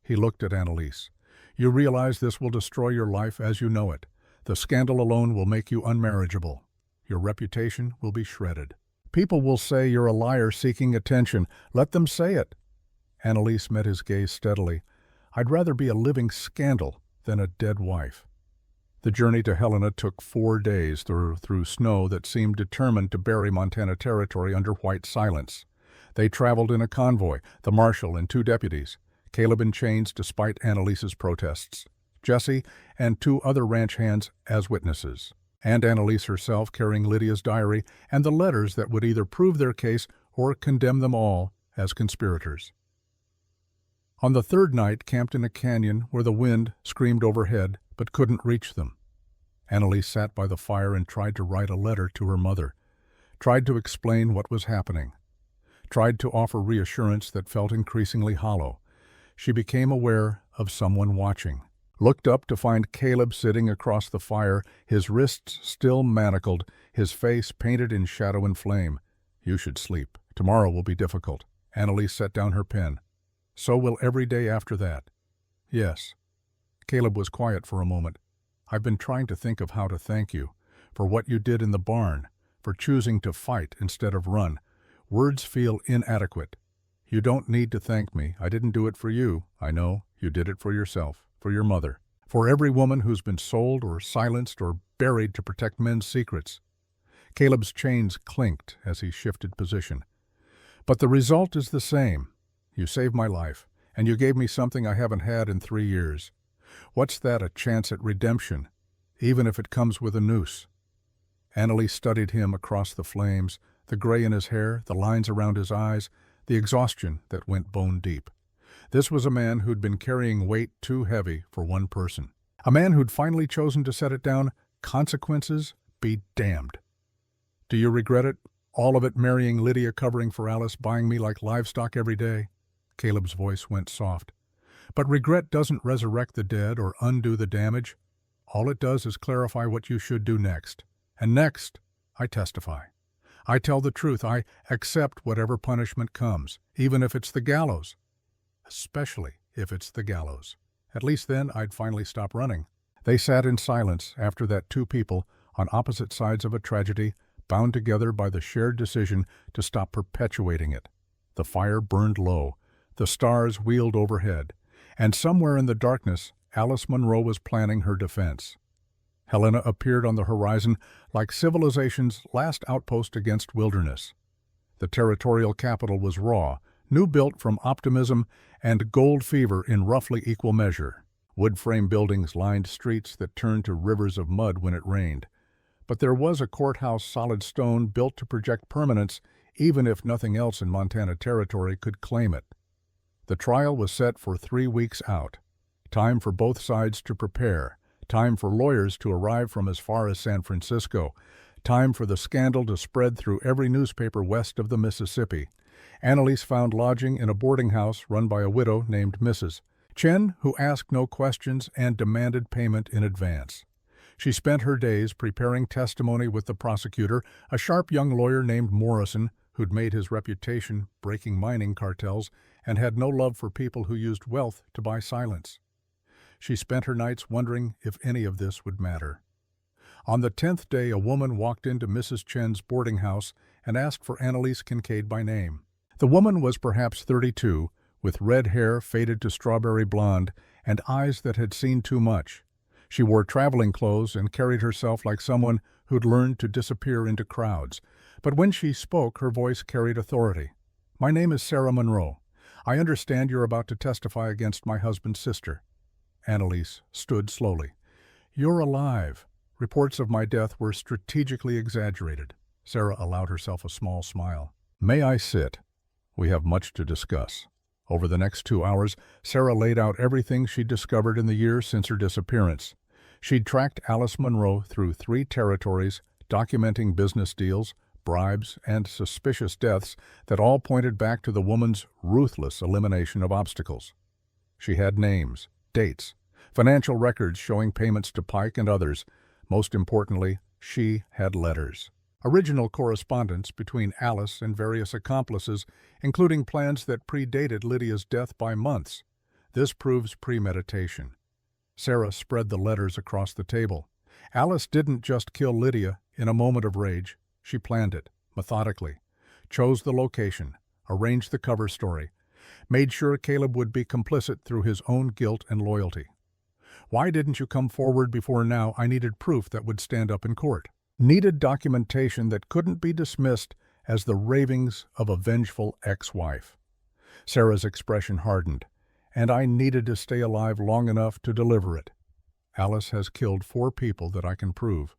He looked at Annalise. "You realize this will destroy your life as you know it. The scandal alone will make you unmarriageable. Your reputation will be shredded." People will say you're a liar seeking attention. Let them say it. Annalise met his gaze steadily. I'd rather be a living scandal than a dead wife. The journey to Helena took 4 days through snow that seemed determined to bury Montana Territory under white silence. They traveled in a convoy, the marshal and 2 deputies, Caleb in chains despite Annalise's protests, Jesse and 2 other ranch hands as witnesses, and Annalise herself carrying Lydia's diary and the letters that would either prove their case or condemn them all as conspirators. On the 3rd night, camped in a canyon where the wind screamed overhead but couldn't reach them. Annalise sat by the fire and tried to write a letter to her mother, tried to explain what was happening, tried to offer reassurance that felt increasingly hollow. She became aware of someone watching, looked up to find Caleb sitting across the fire, his wrists still manacled, his face painted in shadow and flame. You should sleep. Tomorrow will be difficult. Annalise set down her pen. So will every day after that. Yes. Caleb was quiet for a moment. I've been trying to think of how to thank you, for what you did in the barn, for choosing to fight instead of run. Words feel inadequate. You don't need to thank me. I didn't do it for you. I know. You did it for yourself, for your mother, for every woman who's been sold or silenced or buried to protect men's secrets. Caleb's chains clinked as he shifted position. But the result is the same. You saved my life, and you gave me something I haven't had in 3 years. What's that, a chance at redemption, even if it comes with a noose? Annalise studied him across the flames, the gray in his hair, the lines around his eyes, the exhaustion that went bone deep. This was a man who'd been carrying weight too heavy for one person. A man who'd finally chosen to set it down. Consequences be damned. Do you regret it? All of it, marrying Lydia, covering for Alice, buying me like livestock every day? Caleb's voice went soft. But regret doesn't resurrect the dead or undo the damage. All it does is clarify what you should do next. And next, I testify. I tell the truth. I accept whatever punishment comes, even if it's the gallows. Especially if it's the gallows. At least then I'd finally stop running. They sat in silence after that, 2 people on opposite sides of a tragedy, bound together by the shared decision to stop perpetuating it. The fire burned low. The stars wheeled overhead. And somewhere in the darkness, Alice Munro was planning her defense. Helena appeared on the horizon like civilization's last outpost against wilderness. The territorial capital was raw, new-built from optimism and gold fever in roughly equal measure. Wood-frame buildings lined streets that turned to rivers of mud when it rained. But there was a courthouse, solid stone, built to project permanence, even if nothing else in Montana Territory could claim it. The trial was set for 3 weeks out. Time for both sides to prepare. Time for lawyers to arrive from as far as San Francisco. Time for the scandal to spread through every newspaper west of the Mississippi. Annalise found lodging in a boarding house run by a widow named Mrs. Chen, who asked no questions and demanded payment in advance. She spent her days preparing testimony with the prosecutor, a sharp young lawyer named Morrison, who'd made his reputation breaking mining cartels and had no love for people who used wealth to buy silence. She spent her nights wondering if any of this would matter. On the 10th day, a woman walked into Mrs. Chen's boarding house and asked for Annalise Kincaid by name. The woman was perhaps 32, with red hair faded to strawberry blonde and eyes that had seen too much. She wore traveling clothes and carried herself like someone who'd learned to disappear into crowds. But when she spoke, her voice carried authority. My name is Sarah Monroe. I understand you're about to testify against my husband's sister. Annalise stood slowly. You're alive. Reports of my death were strategically exaggerated. Sarah allowed herself a small smile. May I sit? We have much to discuss. Over the next 2 hours, Sarah laid out everything she'd discovered in the years since her disappearance. She'd tracked Alice Munro through 3 territories, documenting business deals, bribes, and suspicious deaths that all pointed back to the woman's ruthless elimination of obstacles. She had names, dates, financial records showing payments to Pike and others. Most importantly, she had letters. Original correspondence between Alice and various accomplices, including plans that predated Lydia's death by months. This proves premeditation. Sarah spread the letters across the table. Alice didn't just kill Lydia in a moment of rage. She planned it, methodically, chose the location, arranged the cover story, made sure Caleb would be complicit through his own guilt and loyalty. Why didn't you come forward before now? I needed proof that would stand up in court. Needed documentation that couldn't be dismissed as the ravings of a vengeful ex-wife. Sarah's expression hardened, and I needed to stay alive long enough to deliver it. Alice has killed 4 people that I can prove.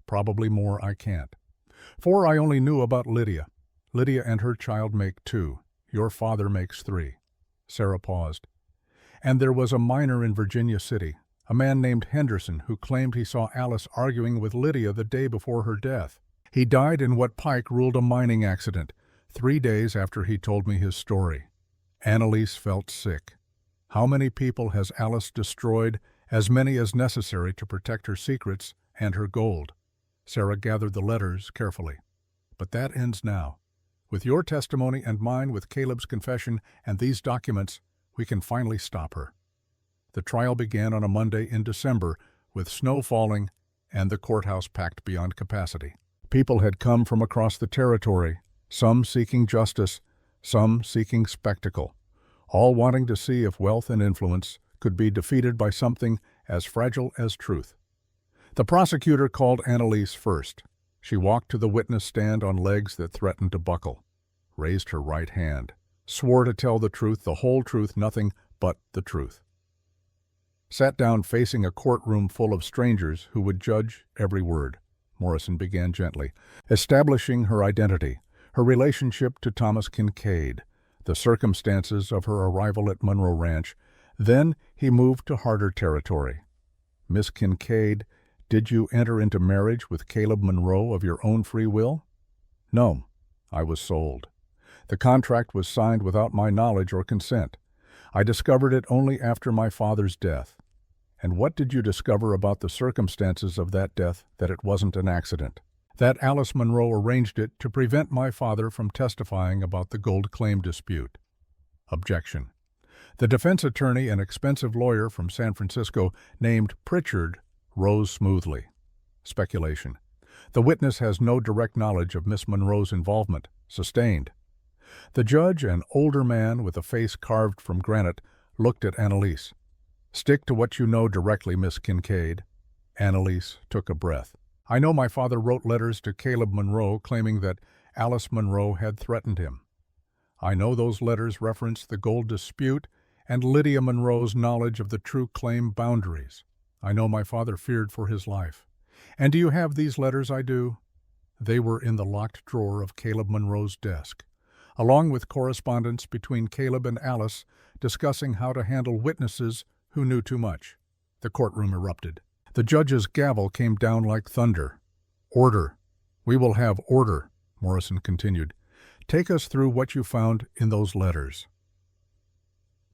Probably more I can't. 4 I only knew about Lydia. Lydia and her child make 2. Your father makes 3. Sarah paused. And there was a miner in Virginia City, a man named Henderson, who claimed he saw Alice arguing with Lydia the day before her death. He died in what Pike ruled a mining accident, 3 days after he told me his story. Annalise felt sick. How many people has Alice destroyed? As many as necessary to protect her secrets and her gold. Sarah gathered the letters carefully. But that ends now. With your testimony and mine, with Caleb's confession and these documents, we can finally stop her. The trial began on a Monday in December, with snow falling and the courthouse packed beyond capacity. People had come from across the territory, some seeking justice, some seeking spectacle, all wanting to see if wealth and influence could be defeated by something as fragile as truth. The prosecutor called Annalise first. She walked to the witness stand on legs that threatened to buckle, raised her right hand, swore to tell the truth, the whole truth, nothing but the truth. Sat down facing a courtroom full of strangers who would judge every word. Morrison began gently, establishing her identity, her relationship to Thomas Kincaid, the circumstances of her arrival at Monroe Ranch. Then he moved to harder territory. Miss Kincaid, did you enter into marriage with Caleb Monroe of your own free will? No, I was sold. The contract was signed without my knowledge or consent. I discovered it only after my father's death. And what did you discover about the circumstances of that death that it wasn't an accident? That Alice Monroe arranged it to prevent my father from testifying about the gold claim dispute. Objection. The defense attorney, an expensive lawyer from San Francisco named Pritchard, rose smoothly. Speculation. The witness has no direct knowledge of Miss Monroe's involvement. Sustained. The judge, an older man with a face carved from granite, looked at Annalise. Stick to what you know directly, Miss Kincaid. Annalise took a breath. I know my father wrote letters to Caleb Monroe claiming that Alice Monroe had threatened him. I know those letters referenced the gold dispute and Lydia Monroe's knowledge of the true claim boundaries. I know my father feared for his life. And do you have these letters? I do. They were in the locked drawer of Caleb Monroe's desk, along with correspondence between Caleb and Alice discussing how to handle witnesses who knew too much. The courtroom erupted. The judge's gavel came down like thunder. Order. We will have order, Morrison continued. Take us through what you found in those letters.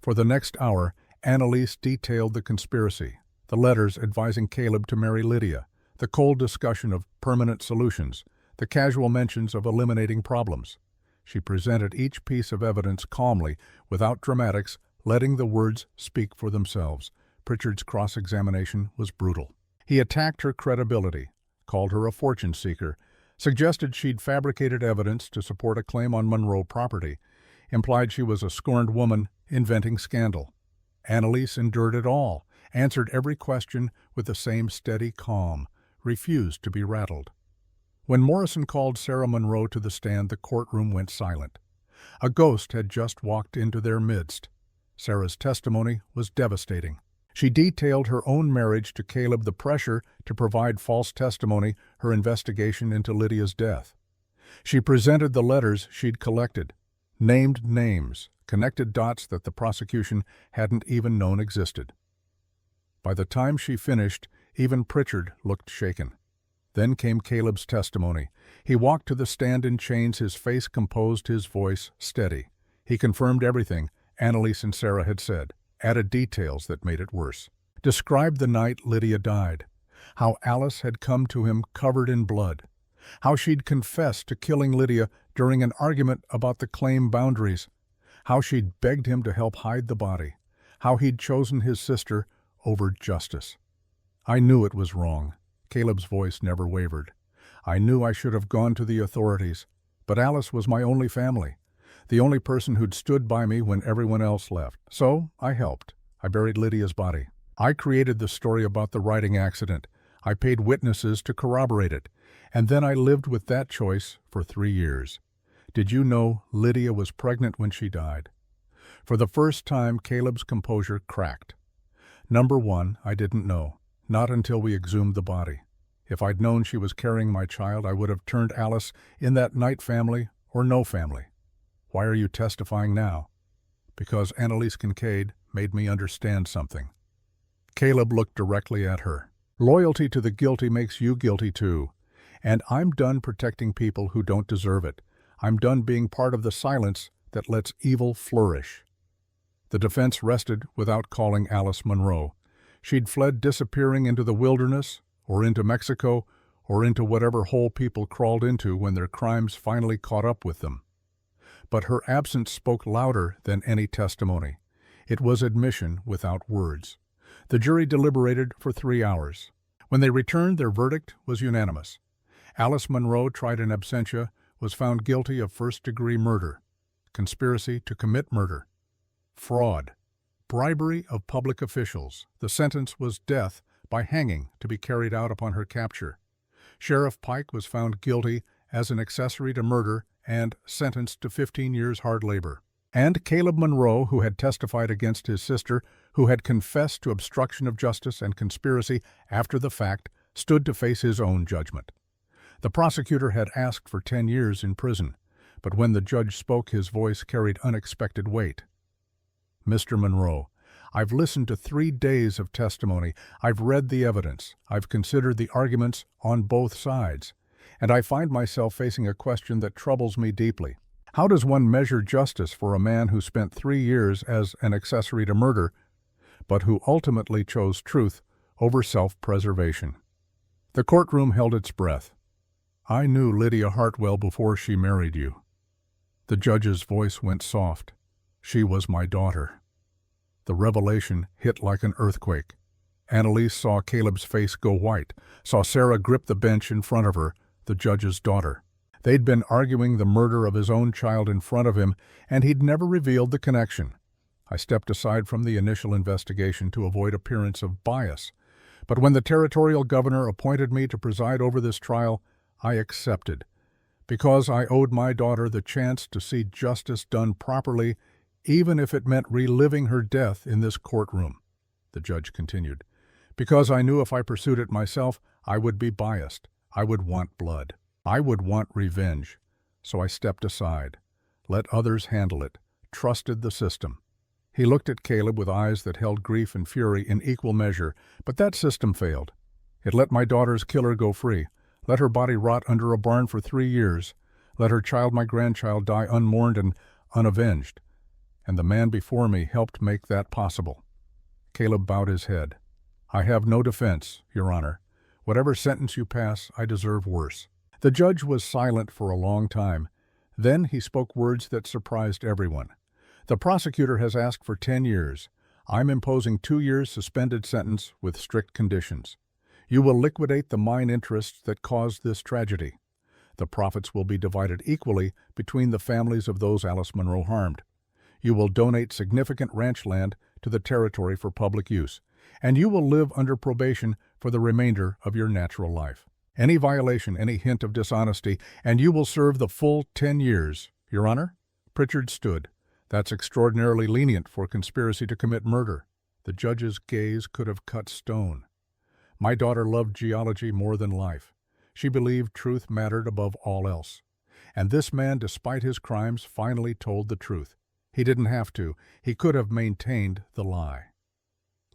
For the next hour, Annalise detailed the conspiracy, the letters advising Caleb to marry Lydia, the cold discussion of permanent solutions, the casual mentions of eliminating problems. She presented each piece of evidence calmly, without dramatics, letting the words speak for themselves. Pritchard's cross-examination was brutal. He attacked her credibility, called her a fortune seeker, suggested she'd fabricated evidence to support a claim on Monroe property, implied she was a scorned woman inventing scandal. Annalise endured it all, answered every question with the same steady calm, refused to be rattled. When Morrison called Sarah Monroe to the stand, the courtroom went silent. A ghost had just walked into their midst. Sarah's testimony was devastating. She detailed her own marriage to Caleb, the pressure to provide false testimony, her investigation into Lydia's death. She presented the letters she'd collected, named names, connected dots that the prosecution hadn't even known existed. By the time she finished, even Pritchard looked shaken. Then came Caleb's testimony. He walked to the stand in chains, his face composed, his voice steady. He confirmed everything Annalise and Sarah had said, added details that made it worse. Described the night Lydia died, how Alice had come to him covered in blood, how she'd confessed to killing Lydia during an argument about the claim boundaries, how she'd begged him to help hide the body, how he'd chosen his sister over justice. I knew it was wrong. Caleb's voice never wavered. I knew I should have gone to the authorities, But Alice was my only family, the only person who'd stood by me when everyone else left. So I helped. I buried Lydia's body. I created the story about the riding accident. I paid witnesses to corroborate it. And then I lived with that choice for 3 years. Did you know Lydia was pregnant when she died? For the first time, Caleb's composure cracked. Number one, I didn't know. Not until we exhumed the body. If I'd known she was carrying my child, I would have turned Alice in that night, family or no family. Why are you testifying now? Because Annalise Kincaid made me understand something. Caleb looked directly at her. Loyalty to the guilty makes you guilty too. And I'm done protecting people who don't deserve it. I'm done being part of the silence that lets evil flourish. The defense rested without calling Alice Monroe. She'd fled, disappearing into the wilderness, or into Mexico, or into whatever hole people crawled into when their crimes finally caught up with them. But her absence spoke louder than any testimony. It was admission without words. The jury deliberated for 3 hours. When they returned, their verdict was unanimous. Alice Monroe, tried in absentia, was found guilty of first-degree murder, conspiracy to commit murder, fraud, bribery of public officials. The sentence was death by hanging to be carried out upon her capture. Sheriff Pike was found guilty as an accessory to murder and sentenced to 15 years hard labor. And Caleb Monroe, who had testified against his sister, who had confessed to obstruction of justice and conspiracy after the fact, stood to face his own judgment. The prosecutor had asked for 10 years in prison, but when the judge spoke, his voice carried unexpected weight. Mr. Monroe, I've listened to 3 days of testimony. I've read the evidence. I've considered the arguments on both sides. And I find myself facing a question that troubles me deeply. How does one measure justice for a man who spent 3 years as an accessory to murder, but who ultimately chose truth over self-preservation? The courtroom held its breath. I knew Lydia Hartwell before she married you. The judge's voice went soft. She was my daughter. The revelation hit like an earthquake. Annalise saw Caleb's face go white, saw Sarah grip the bench in front of her, the judge's daughter. They'd been arguing the murder of his own child in front of him, and he'd never revealed the connection. I stepped aside from the initial investigation to avoid appearance of bias. But when the territorial governor appointed me to preside over this trial, I accepted, because I owed my daughter the chance to see justice done properly, even if it meant reliving her death in this courtroom. The judge continued, because I knew if I pursued it myself, I would be biased. I would want blood. I would want revenge. So I stepped aside, let others handle it, trusted the system. He looked at Caleb with eyes that held grief and fury in equal measure, but that system failed. It let my daughter's killer go free, let her body rot under a barn for 3 years, let her child, my grandchild, die unmourned and unavenged. And the man before me helped make that possible. Caleb bowed his head. I have no defense, Your Honor. Whatever sentence you pass, I deserve worse. The judge was silent for a long time. Then he spoke words that surprised everyone. The prosecutor has asked for 10 years. I'm imposing 2 years suspended sentence with strict conditions. You will liquidate the mine interests that caused this tragedy. The profits will be divided equally between the families of those Alice Monroe harmed. You will donate significant ranch land to the territory for public use, and you will live under probation for the remainder of your natural life. Any violation, any hint of dishonesty, and you will serve the full 10 years. Your Honor? Pritchard stood. That's extraordinarily lenient for conspiracy to commit murder. The judge's gaze could have cut stone. My daughter loved geology more than life. She believed truth mattered above all else. And this man, despite his crimes, finally told the truth. He didn't have to. He could have maintained the lie.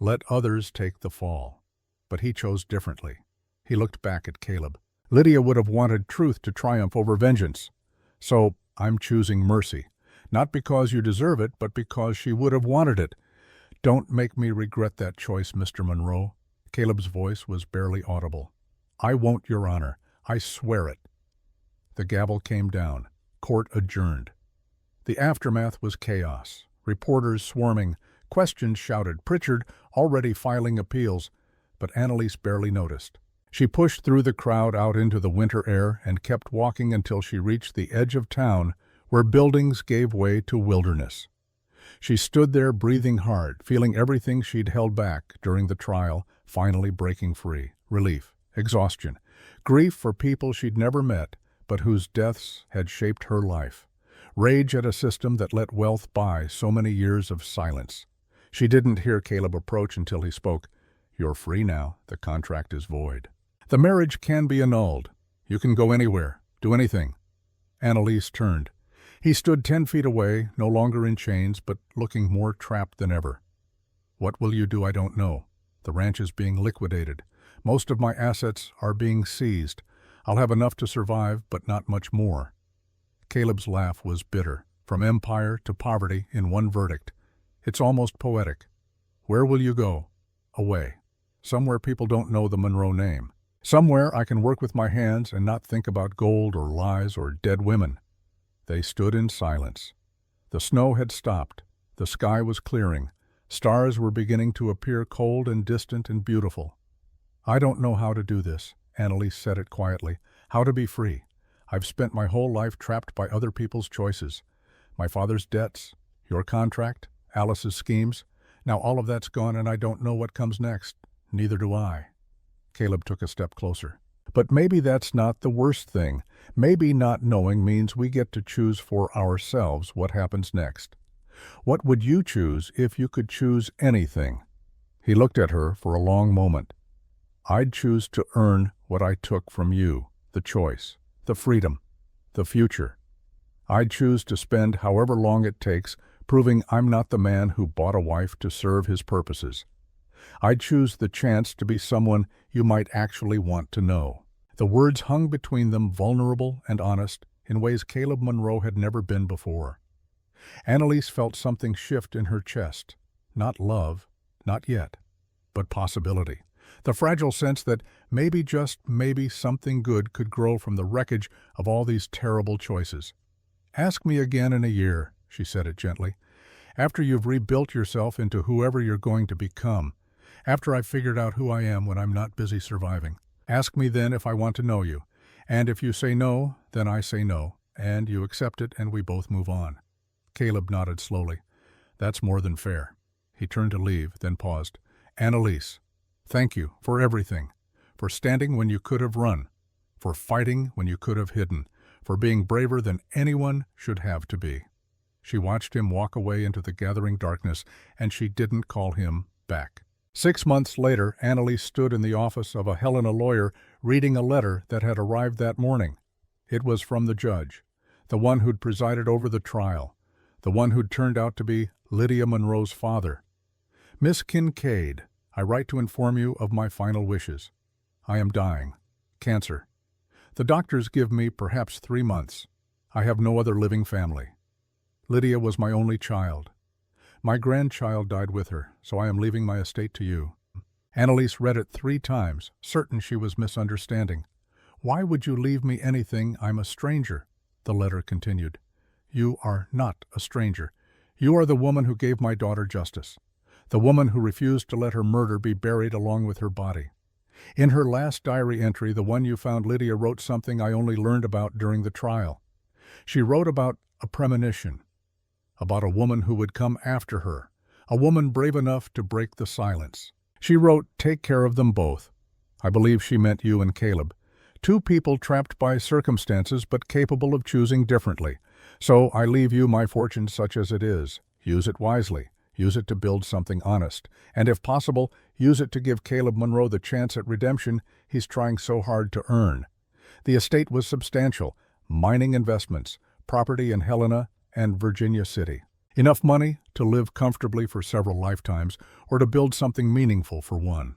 Let others take the fall. But he chose differently. He looked back at Caleb. Lydia would have wanted truth to triumph over vengeance. So I'm choosing mercy. Not because you deserve it, but because she would have wanted it. Don't make me regret that choice, Mr. Monroe. Caleb's voice was barely audible. I won't, Your Honor. I swear it. The gavel came down. Court adjourned. The aftermath was chaos. Reporters swarming, questions shouted, Pritchard already filing appeals, but Annalise barely noticed. She pushed through the crowd out into the winter air and kept walking until she reached the edge of town where buildings gave way to wilderness. She stood there breathing hard, feeling everything she'd held back during the trial finally breaking free. Relief, exhaustion, grief for people she'd never met but whose deaths had shaped her life. Rage at a system that let wealth buy so many years of silence. She didn't hear Caleb approach until he spoke. "You're free now. The contract is void. The marriage can be annulled. You can go anywhere, do anything." Annalise turned. He stood 10 feet away, no longer in chains, but looking more trapped than ever. "What will you do? I don't know. The ranch is being liquidated. Most of my assets are being seized. I'll have enough to survive, but not much more." Caleb's laugh was bitter, from empire to poverty in one verdict. "It's almost poetic. Where will you go?" "Away. Somewhere people don't know the Monroe name. Somewhere I can work with my hands and not think about gold or lies or dead women." They stood in silence. The snow had stopped. The sky was clearing. Stars were beginning to appear cold and distant and beautiful. "I don't know how to do this," Annalise said it quietly. "How to be free. I've spent my whole life trapped by other people's choices. My father's debts, your contract, Alice's schemes. Now all of that's gone and I don't know what comes next. Neither do I." Caleb took a step closer. "But maybe that's not the worst thing. Maybe not knowing means we get to choose for ourselves what happens next. What would you choose if you could choose anything?" He looked at her for a long moment. "I'd choose to earn what I took from you, the choice, the freedom, the future. I'd choose to spend however long it takes proving I'm not the man who bought a wife to serve his purposes. I'd choose the chance to be someone you might actually want to know." The words hung between them, vulnerable and honest, in ways Caleb Monroe had never been before. Annalise felt something shift in her chest. Not love, not yet, but possibility. The fragile sense that maybe, just maybe, something good could grow from the wreckage of all these terrible choices. "Ask me again in a year," she said it gently. "After you've rebuilt yourself into whoever you're going to become. After I've figured out who I am when I'm not busy surviving. Ask me then if I want to know you. And if you say no, then I say no, and you accept it and we both move on." Caleb nodded slowly. "That's more than fair." He turned to leave, then paused. "Annalise, thank you for everything. For standing when you could have run. For fighting when you could have hidden. For being braver than anyone should have to be." She watched him walk away into the gathering darkness, and she didn't call him back. 6 months later, Annalise stood in the office of a Helena lawyer reading a letter that had arrived that morning. It was from the judge, the one who'd presided over the trial, the one who'd turned out to be Lydia Monroe's father. "Miss Kincaid, I write to inform you of my final wishes. I am dying. Cancer. The doctors give me perhaps 3 months. I have no other living family. Lydia was my only child. My grandchild died with her, so I am leaving my estate to you." Annalise read it 3 times, certain she was misunderstanding. "Why would you leave me anything? I'm a stranger," the letter continued. "You are not a stranger. You are the woman who gave my daughter justice, the woman who refused to let her murder be buried along with her body. In her last diary entry, the one you found, Lydia wrote something I only learned about during the trial. She wrote about a premonition, about a woman who would come after her, a woman brave enough to break the silence. She wrote, 'Take care of them both.' I believe she meant you and Caleb. 2 people trapped by circumstances but capable of choosing differently. So I leave you my fortune such as it is. Use it wisely. Use it to build something honest. And if possible, use it to give Caleb Monroe the chance at redemption he's trying so hard to earn." The estate was substantial: mining investments, property in Helena and Virginia City. Enough money to live comfortably for several lifetimes, or to build something meaningful for one.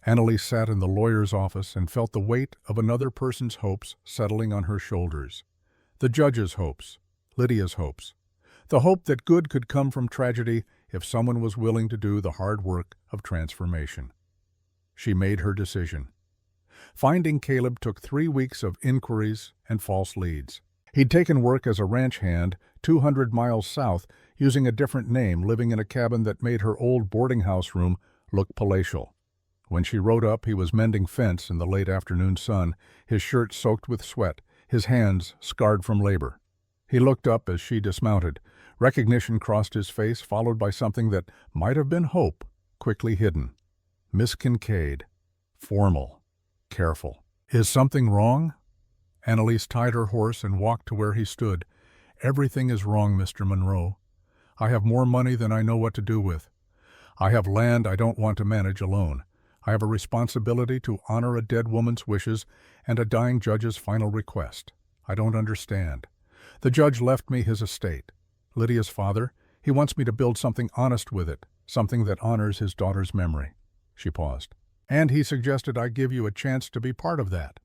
Annalise sat in the lawyer's office and felt the weight of another person's hopes settling on her shoulders. The judge's hopes, Lydia's hopes. The hope that good could come from tragedy if someone was willing to do the hard work of transformation. She made her decision. Finding Caleb took 3 weeks of inquiries and false leads. He'd taken work as a ranch hand 200 miles south, using a different name, living in a cabin that made her old boarding house room look palatial. When she rode up, he was mending fence in the late afternoon sun, his shirt soaked with sweat, his hands scarred from labor. He looked up as she dismounted. Recognition crossed his face, followed by something that might have been hope, quickly hidden. Miss Kincaid. Formal. Careful. Is something wrong? Annalise tied her horse and walked to where he stood. Everything is wrong, Mr. Monroe. I have more money than I know what to do with. I have land I don't want to manage alone. I have a responsibility to honor a dead woman's wishes and a dying judge's final request. I don't understand. The judge left me his estate. Lydia's father, he wants me to build something honest with it, something that honors his daughter's memory. She paused. And he suggested I give you a chance to be part of that.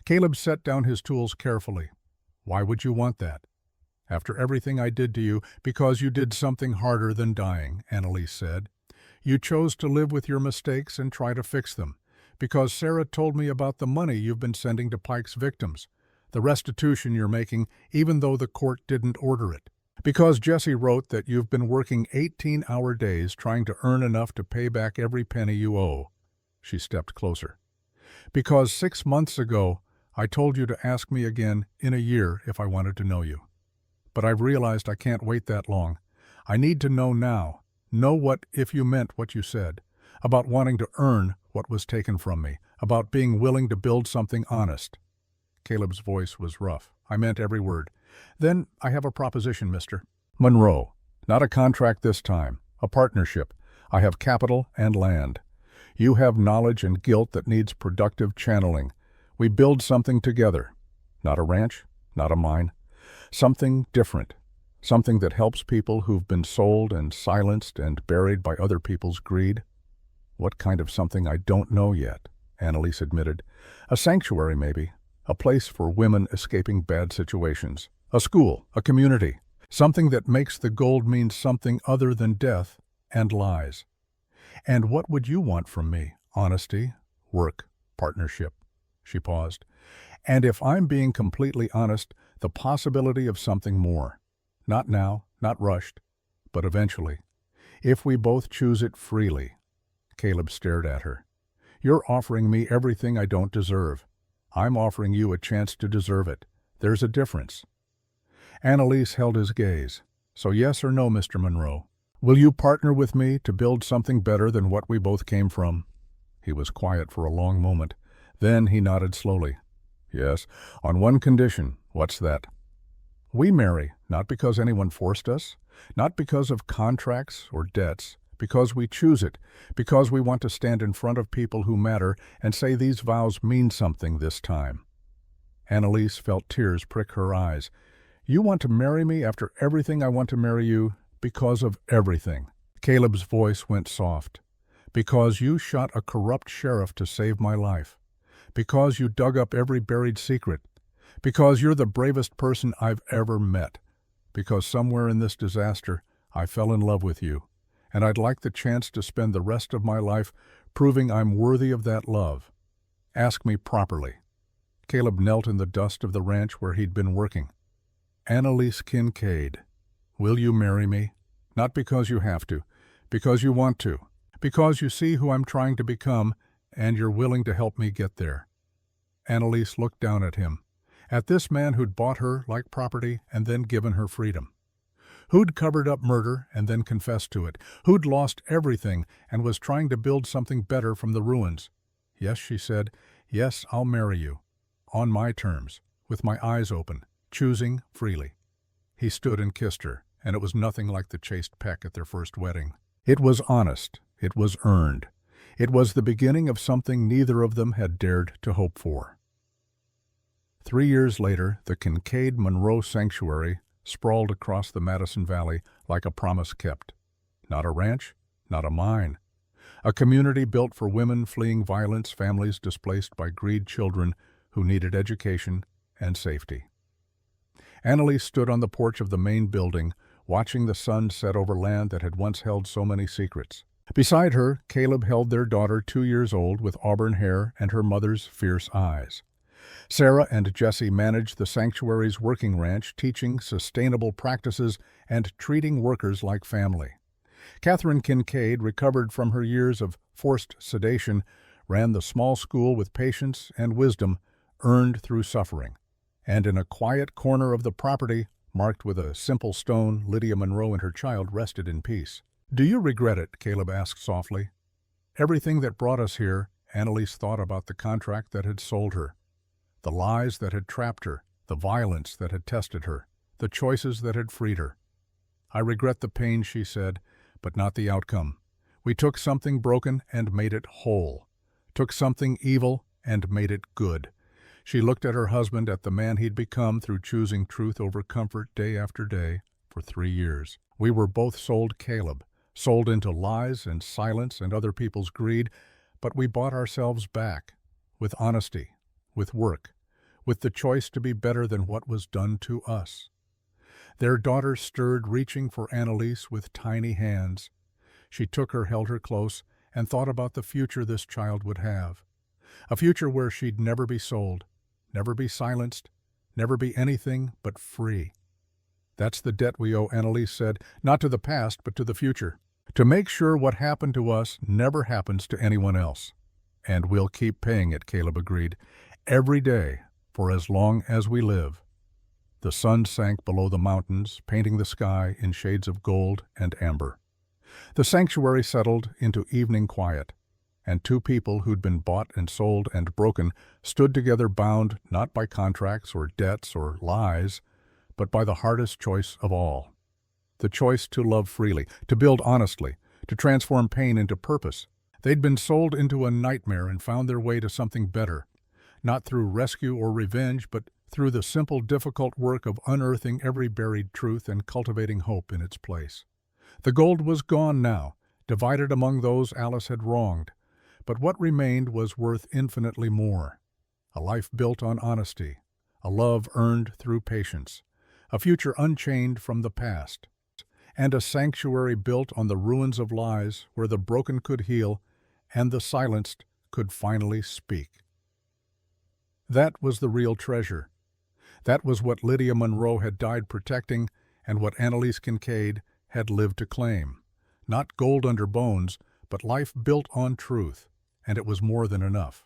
Caleb set down his tools carefully. Why would you want that? After everything I did to you, because you did something harder than dying, Annalise said. You chose to live with your mistakes and try to fix them, because Sarah told me about the money you've been sending to Pike's victims, the restitution you're making even though the court didn't order it, because Jesse wrote that you've been working 18-hour days trying to earn enough to pay back every penny you owe. She stepped closer. Because 6 months ago, I told you to ask me again in a year if I wanted to know you. But I've realized I can't wait that long. I need to know now. Know what if you meant what you said, about wanting to earn what was taken from me, about being willing to build something honest. Caleb's voice was rough. I meant every word. Then I have a proposition, Mr. Monroe. Not a contract this time, a partnership. I have capital and land. You have knowledge and guilt that needs productive channeling. We build something together. Not a ranch, not a mine. Something different. Something that helps people who've been sold and silenced and buried by other people's greed. What kind of something I don't know yet, Annalise admitted. A sanctuary, maybe. A place for women escaping bad situations. A school, a community. Something that makes the gold mean something other than death and lies. And what would you want from me? Honesty, work, partnership. She paused. And if I'm being completely honest, the possibility of something more. Not now, not rushed, but eventually. If we both choose it freely. Caleb stared at her. You're offering me everything I don't deserve. I'm offering you a chance to deserve it. There's a difference. Annalise held his gaze. So yes or no, Mr. Monroe? Will you partner with me to build something better than what we both came from? He was quiet for a long moment. Then he nodded slowly. Yes, on one condition. What's that? We marry, not because anyone forced us, not because of contracts or debts, because we choose it, because we want to stand in front of people who matter and say these vows mean something this time. Annalise felt tears prick her eyes. You want to marry me after everything I want to marry you, because of everything. Caleb's voice went soft. Because you shot a corrupt sheriff to save my life. Because you dug up every buried secret. Because you're the bravest person I've ever met. Because somewhere in this disaster, I fell in love with you. And I'd like the chance to spend the rest of my life proving I'm worthy of that love. Ask me properly. Caleb knelt in the dust of the ranch where he'd been working. Annalise Kincaid, will you marry me? Not because you have to, because you want to, because you see who I'm trying to become, and you're willing to help me get there. Annalise looked down at him, at this man who'd bought her like property and then given her freedom. Who'd covered up murder and then confessed to it. Who'd lost everything and was trying to build something better from the ruins. Yes, she said, yes, I'll marry you. On my terms, with my eyes open, choosing freely. He stood and kissed her, and it was nothing like the chaste peck at their first wedding. It was honest. It was earned. It was the beginning of something neither of them had dared to hope for. 3 years later, the Kincaid Monroe Sanctuary sprawled across the Madison Valley like a promise kept. Not a ranch, not a mine. A community built for women fleeing violence, families displaced by greed, children who needed education and safety. Annalise stood on the porch of the main building, watching the sun set over land that had once held so many secrets. Beside her, Caleb held their daughter 2 years old with auburn hair and her mother's fierce eyes. Sarah and Jesse managed the sanctuary's working ranch, teaching sustainable practices and treating workers like family. Catherine Kincaid, recovered from her years of forced sedation, ran the small school with patience and wisdom earned through suffering. And in a quiet corner of the property, marked with a simple stone, Lydia Monroe and her child rested in peace. "Do you regret it?" Caleb asked softly. Everything that brought us here, Annalise thought about the contract that had sold her, the lies that had trapped her, the violence that had tested her, the choices that had freed her. "I regret the pain," she said, "but not the outcome. We took something broken and made it whole, took something evil and made it good." She looked at her husband, at the man he'd become through choosing truth over comfort day after day for 3 years. "We were both sold, Caleb, sold into lies and silence and other people's greed, but we bought ourselves back, with honesty, with work, with the choice to be better than what was done to us." Their daughter stirred, reaching for Annalise with tiny hands. She took her, held her close, and thought about the future this child would have. A future where she'd never be sold, never be silenced, never be anything but free. "That's the debt we owe," Annalise said, "not to the past, but to the future. To make sure what happened to us never happens to anyone else." "And we'll keep paying it," Caleb agreed, "every day, for as long as we live." The sun sank below the mountains, painting the sky in shades of gold and amber. The sanctuary settled into evening quiet, and two people who'd been bought and sold and broken stood together, bound not by contracts or debts or lies, but by the hardest choice of all. The choice to love freely, to build honestly, to transform pain into purpose. They'd been sold into a nightmare and found their way to something better, not through rescue or revenge, but through the simple, difficult work of unearthing every buried truth and cultivating hope in its place. The gold was gone now, divided among those Alice had wronged, but what remained was worth infinitely more. A life built on honesty, a love earned through patience, a future unchained from the past, and a sanctuary built on the ruins of lies where the broken could heal and the silenced could finally speak. That was the real treasure. That was what Lydia Monroe had died protecting and what Annalise Kincaid had lived to claim. Not gold under bones, but life built on truth, and it was more than enough.